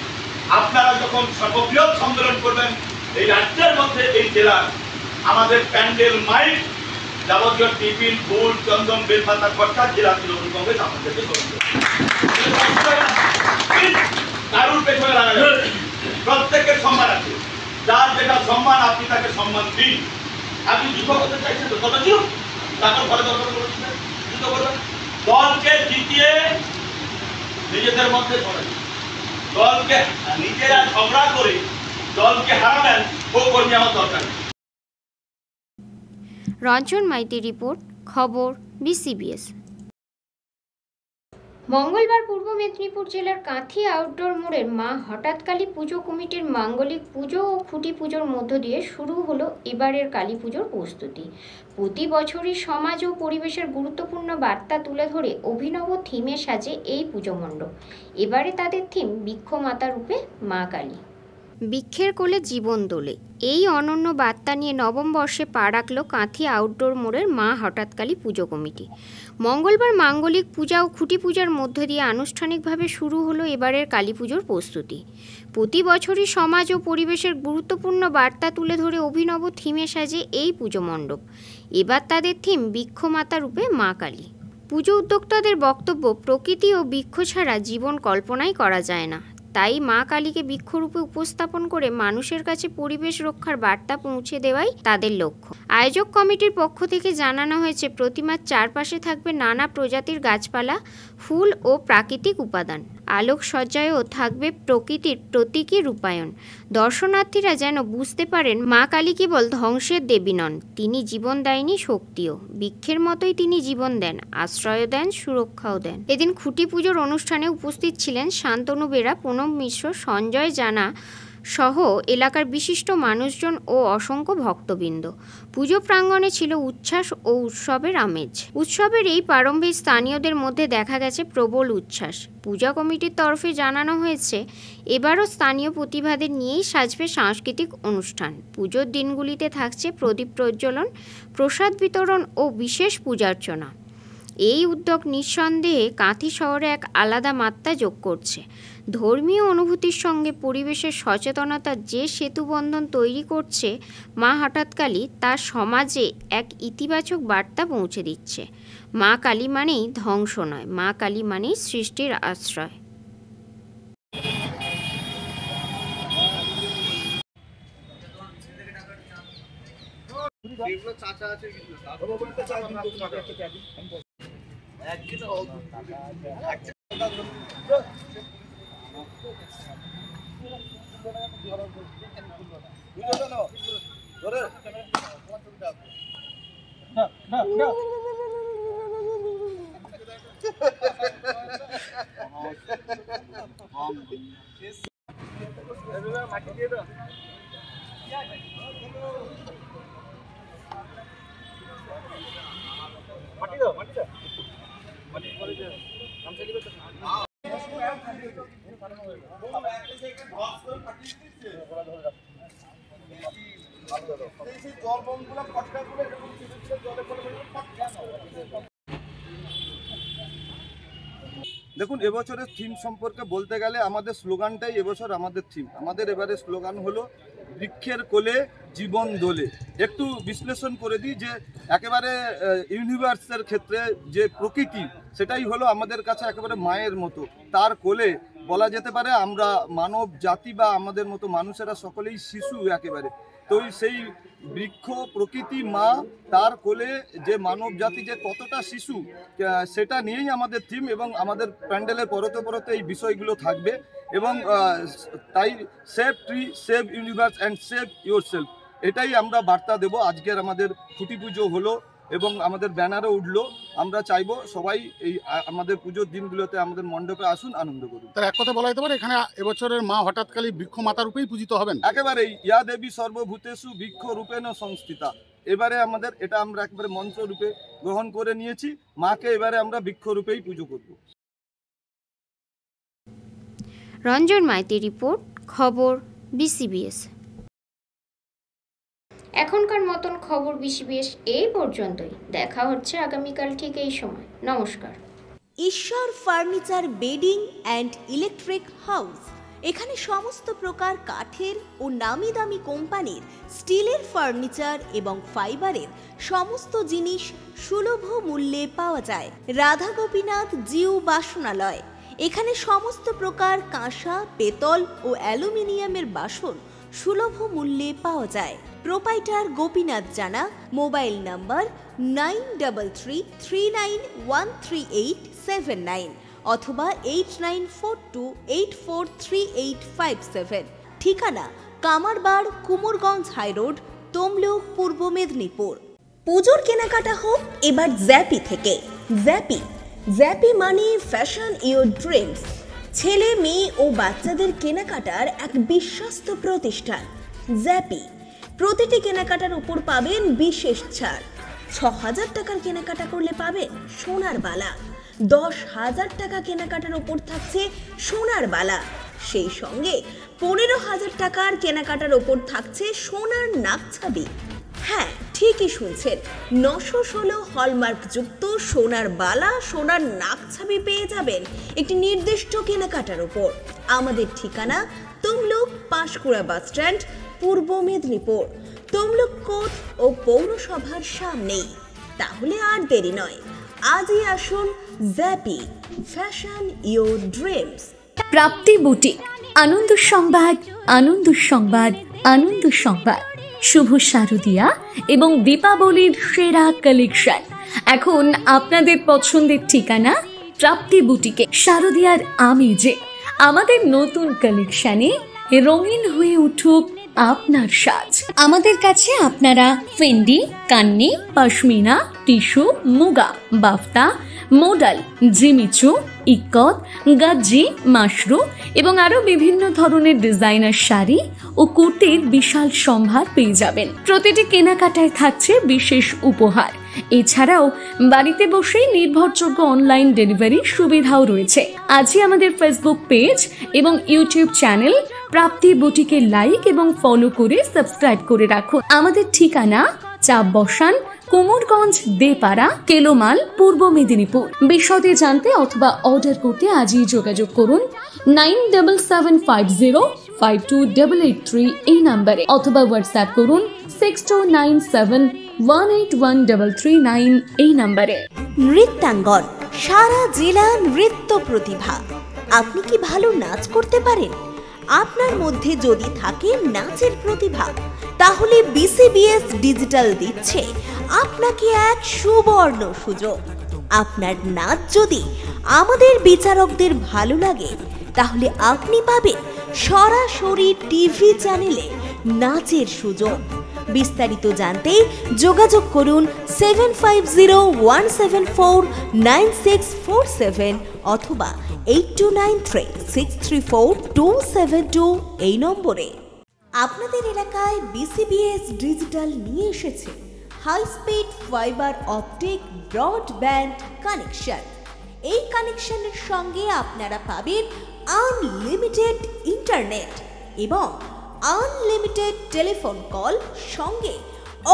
আপনারা যখন সর্ববৃহৎ সম্মেলন করবেন এই রাজ্যের মধ্যে, এই জেলার আমাদের প্যান্ডেল, মাইক, যাবতীয় টিফিন, ফুল, চন্দন, বেলপাতা খরচা জেলা তৃণমূল কংগ্রেস আপনাদেরকে করবে। কারুর পেছনে লাগা যাবে, প্রত্যেকের সম্মান আছে, যার যেটা সম্মান আপনি তাকে সম্মান দিন। আপনি যুদ্ধ করতে চাইছেন তো কত দিন, তারপর ঘরে দরকার করেছিলেন যুদ্ধ করবেন। দলকে জিতিয়ে নিজেদের মধ্যে চলে, দলকে নিজেরা ঝগড়া করে দলকে হারাবেন, ও কর্মী আমার দরকার। রঞ্জন মাইতি রিপোর্ট, খবর BCBS। মঙ্গলবার পূর্ব মেদিনীপুর জেলার কাঁথি আউটডোর মোড়ের মা হঠাৎকালী পুজো কমিটির মাঙ্গলিক পুজো ও খুঁটি পুজোর মধ্য দিয়ে শুরু হলো এবারের কালী পুজোর প্রস্তুতি। প্রতি বছরই সমাজ ও পরিবেশের গুরুত্বপূর্ণ বার্তা তুলে ধরে অভিনব থিমে সাজে এই পুজো মণ্ডপ। এবারে তাদের থিম বৃক্ষ মাতা রূপে মা কালী। বৃক্ষের কোলে জীবন দোলে, এই অনন্য বার্তা নিয়ে নবম বর্ষে পা রাখল কাঁথি আউটডোর মোড়ের মা হঠাৎকালী পুজো কমিটি। মঙ্গলবার মাঙ্গলিক পূজা ও খুঁটি পূজার মধ্য দিয়ে আনুষ্ঠানিকভাবে শুরু হলো এবারের কালী পুজোর প্রস্তুতি। প্রতি বছরই সমাজ ও পরিবেশের গুরুত্বপূর্ণ বার্তা তুলে ধরে অভিনব থিমে সাজে এই পুজো মণ্ডপ। এবার তাদের থিম বৃক্ষ মাতা রূপে মা কালী। পুজো উদ্যোক্তাদের বক্তব্য, প্রকৃতি ও বৃক্ষ ছাড়া জীবন কল্পনাই করা যায় না, তাই মা কালীকে বৃক্ষরূপে উপস্থাপন করে মানুষের কাছে পরিবেশ রক্ষার বার্তা পৌঁছে দেওয়াই তাদের লক্ষ্য। আয়োজক কমিটির পক্ষ থেকে জানানো হয়েছে, প্রতিমার চারপাশে থাকবে নানা প্রজাতির গাছপালা, ফুল ও প্রাকৃতিক উপাদান। আলোকসজ্জায়ও থাকবে প্রকৃতির প্রতীকী রূপায়ণ। দর্শনার্থীরা যেন বুঝতে পারেন মা কালী কেবল ধ্বংসের দেবী নন, তিনি জীবনদায়িনী শক্তিও। বৃক্ষের মতোই তিনি জীবন দেন, আশ্রয় দেন, সুরক্ষাও দেন। এদিন খুঁটি পুজোর অনুষ্ঠানে উপস্থিত ছিলেন শান্তনু বেরা, প্রণব মিশ্র, সঞ্জয় জানা সহ এলাকার বিশিষ্ট মানুষজন ও অসংখ্য ভক্তবৃন্দ। পুজো প্রাঙ্গণে ছিল উচ্ছ্বাস ও উৎসবের আমেজ। উৎসবের এই প্রারম্ভে স্থানীয়দের মধ্যে দেখা গেছে প্রবল উচ্ছ্বাস। পূজা কমিটির তরফে জানানো হয়েছে, এবারও স্থানীয় প্রতিভাদের নিয়েই সাজবে সাংস্কৃতিক অনুষ্ঠান। পুজোর দিনগুলিতে থাকছে প্রদীপ প্রজ্বলন, প্রসাদ বিতরণ ও বিশেষ পূজার্চনা। এই উদ্যোগ নিঃসন্দেহে কাঁথি শহরে এক আলাদা মাত্রা যোগ করছে। ধর্মীয় অনুভূতির সঙ্গে পরিবেশের সচেতনতার যে সেতুবন্ধন তৈরি করছে মা হঠাৎকালী, তা সমাজে এক ইতিবাচক বার্তা পৌঁছে দিচ্ছে। মা কালী মানেই ধ্বংস নয়, মা কালী মানেই সৃষ্টির আশ্রয়। দেখুন, এবছরের থিম সম্পর্কে বলতে গেলে আমাদের স্লোগানটাই এবছর আমাদের থিম। আমাদের এবারে স্লোগান হলো বৃক্ষের কোলে জীবন দোলে। একটু বিশ্লেষণ করে দিই যে একেবারে ইউনিভার্সের ক্ষেত্রে যে প্রকৃতি, সেটাই হলো আমাদের কাছে একেবারে মায়ের মতো। তার কোলে বলা যেতে পারে আমরা মানব জাতি বা আমাদের মতো মানুষেরা সকলেই শিশু একেবারে। তো সেই বৃক্ষ, প্রকৃতি, মা, তার কোলে যে মানব জাতি যে কতটা শিশু, সেটা নিয়েই আমাদের থিম এবং আমাদের প্যান্ডেলের পরতে পরতে এই বিষয়গুলো থাকবে। এবং তাই save tree, save universe and save your self, এটাই আমরা বার্তা দেব। আজকের আমাদের খুঁটি পুজো হলো এবং আমাদের ব্যানারও উঠলো। আমরা চাইবো সবাই এই আমাদের পুজোর দিনগুলোতে আমাদের মণ্ডপে আসুন, আনন্দ করুন। তার এক কথা বলা যেতে পারে এখানে এবছরের মা হঠাৎকালী বৃক্ষ মাতা রূপেই পূজিত হবেন। একেবারেই ইয়া দেবী সর্বভূতেষু বৃক্ষ রূপেণ সংস্থিতা। এবারে আমাদের এটা আমরা একেবারে মন্ত্র রূপে গ্রহণ করে নিয়েছি। মাকে এবারে আমরা বৃক্ষ রূপেই পুজো করব। রঞ্জন মাইতির রিপোর্ট, খবর বিসিবিএস। এখনকার মতন খবর বিসিবিএস এই পর্যন্তই। দেখা হচ্ছে আগামীকাল ঠিক এই সময়। নমস্কার। ঈশ্বর furniture bedding and electric house. এখানে সমস্ত প্রকার কাঠের ও নামি দামি কোম্পানির স্টিলের ফার্নিচার এবং ফাইবারের সমস্ত জিনিস সুলভ মূল্যে পাওয়া যায়। রাধা গোপীনাথ জিউ বাসনালয়। এখানে সমস্ত প্রকার কাঁসা, পেতল ও অ্যালুমিনিয়ামের বাসন সুলভ মূল্যে পাওয়া যায়। প্রোপাইটার গোপীনাথ জানা। মোবাইল নাম্বার 9333913879 অথবা 8942843857। ঠিকানা কামারবাড়, কুমোরগঞ্জ হাইরোড, তমলুক, পূর্ব মেদিনীপুর। পুজোর কেনাকাটা হোক এবার জ্যাপি থেকে। জ্যাপি মানে ফ্যাশন ইওর ড্রিমস। ছেলে, মেয়ে ও বাচ্চাদের কেনাকাটার এক বিশ্বস্ত প্রতিষ্ঠান জ্যাপি। প্রতিটি কেনাকাটার উপর পাবেন বিশেষ ছাড়। ৬,০০০ টাকার কেনাকাটা করলে পাবেন সোনার বালা। ১০,০০০ টাকা কেনাকাটার উপর থাকছে সোনার বালা। সেই সঙ্গে ১৫,০০০ টাকার কেনাকাটার উপর থাকছে সোনার নাকছাবি। হ্যাঁ, ঠিকই শুনছেন, ৯১৬ হলমার্কযুক্ত সোনার বালা, সোনার নাকছাবি পেয়ে যাবেন একটি নির্দিষ্ট কেনাকাটার উপর। আমাদের ঠিকানা তমলুক পাঁশকুড়া বাসস্ট্যান্ড, পূর্ব মেদিনীপুর। তমলুক কোর্ট ও পৌরসভার সামনেই। তাহলে আর দেরি নয়, আজই আসুন জ্যাপি, fashion your dreams. Prapti boutique, আনন্দ সংবাদ, আনন্দ সংবাদ, আনন্দ সংবাদ। শুভ শারদিয়া এবং দীপাবলির সেরা কালেকশন এখন আপনাদের পছন্দের ঠিকানা প্রাপ্তি বুটিকে। শারদিয়ার আমেজে আমাদের নতুন কালেকশনে রঙিন হয়ে উঠুক আপনার সাজ। আমাদের কাছে আপনারা Fendi, Kanni, pashmina, tissue, muga, বাফতা, modal, Jimmy Choo, ইকত, গাজ্জি, Mashru এবং আরো বিভিন্ন ধরনের ডিজাইনার শাড়ি ও কুর্তির বিশাল সম্ভার পেয়ে যাবেন। প্রতিটি কেনাকাটায় থাকছে বিশেষ উপহার। এছাড়াও বাড়িতে বসেই নির্ভরযোগ্য অনলাইন ডেলিভারি সুবিধাও রয়েছে। আজই আমাদের ফেসবুক পেজ এবং ইউটিউব চ্যানেল প্রাপ্তি বুটিকে লাইক এবং ফলো করে সাবস্ক্রাইব করে রাখুন। আমাদের ঠিকানা চাপ বসান, কুমোরগঞ্জ দেপাড়া, কেলোমাল, পূর্ব মেদিনীপুর। বিশদে জানতে অথবা অর্ডার করতে আজই যোগাযোগ করুন 9775052883 এই নাম্বারে, অথবা হোয়াটসঅ্যাপ করুন 6297181339 এই নাম্বারে। নৃত্যাঙ্গন, সারা জেলা নৃত্য প্রতিভা। আপনি কি ভালো নাচ করতে পারেন? আপনার মধ্যে যদি থাকে নাচের প্রতিভা, তাহলে বিসিবিএস ডিজিটাল দিচ্ছে আপনাকে এক সুবর্ণ সুযোগ। আপনার নাচ যদি আমাদের বিচারকদের ভালো লাগে, তাহলে আপনি পাবেন সরাসরি টিভি চ্যানেলে নাচের সুযোগ। বিস্তারিত জানতে যোগাযোগ করুন 7501749647 অথবা 8293634272 এই নম্বরে। আপনাদের এলাকায় বিসিবিএস ডিজিটাল নিয়ে এসেছে high speed fibre optic broadband connection. এই কানেকশনের সঙ্গে আপনারা পাবেন আনলিমিটেড ইন্টারনেট এবং আনলিমিটেড টেলিফোন কল, সঙ্গে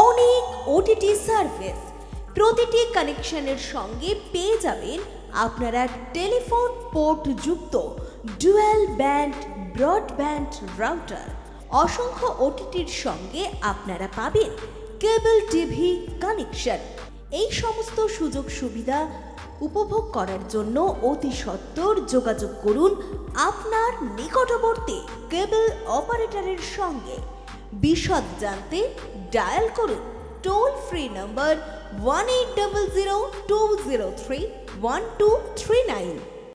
অনেক ওটিটি সার্ভিস। প্রতিটি কানেকশনের সঙ্গে পেয়ে যাবেন আপনারা টেলিফোন পোর্ট যুক্ত ডুয়াল ব্যান্ড ব্রডব্যান্ড রাউটার। অসংখ্য ওটিটির সঙ্গে আপনারা পাবেন কেবল টিভি কানেকশন। এই সমস্ত সুযোগ সুবিধা উপভোগ করার জন্য অতি সত্বর যোগাযোগ করুন আপনার নিকটবর্তী কেবল অপারেটরের সঙ্গে। বিশদ জানতে ডায়াল করুন টোল ফ্রি নম্বর 1800203139।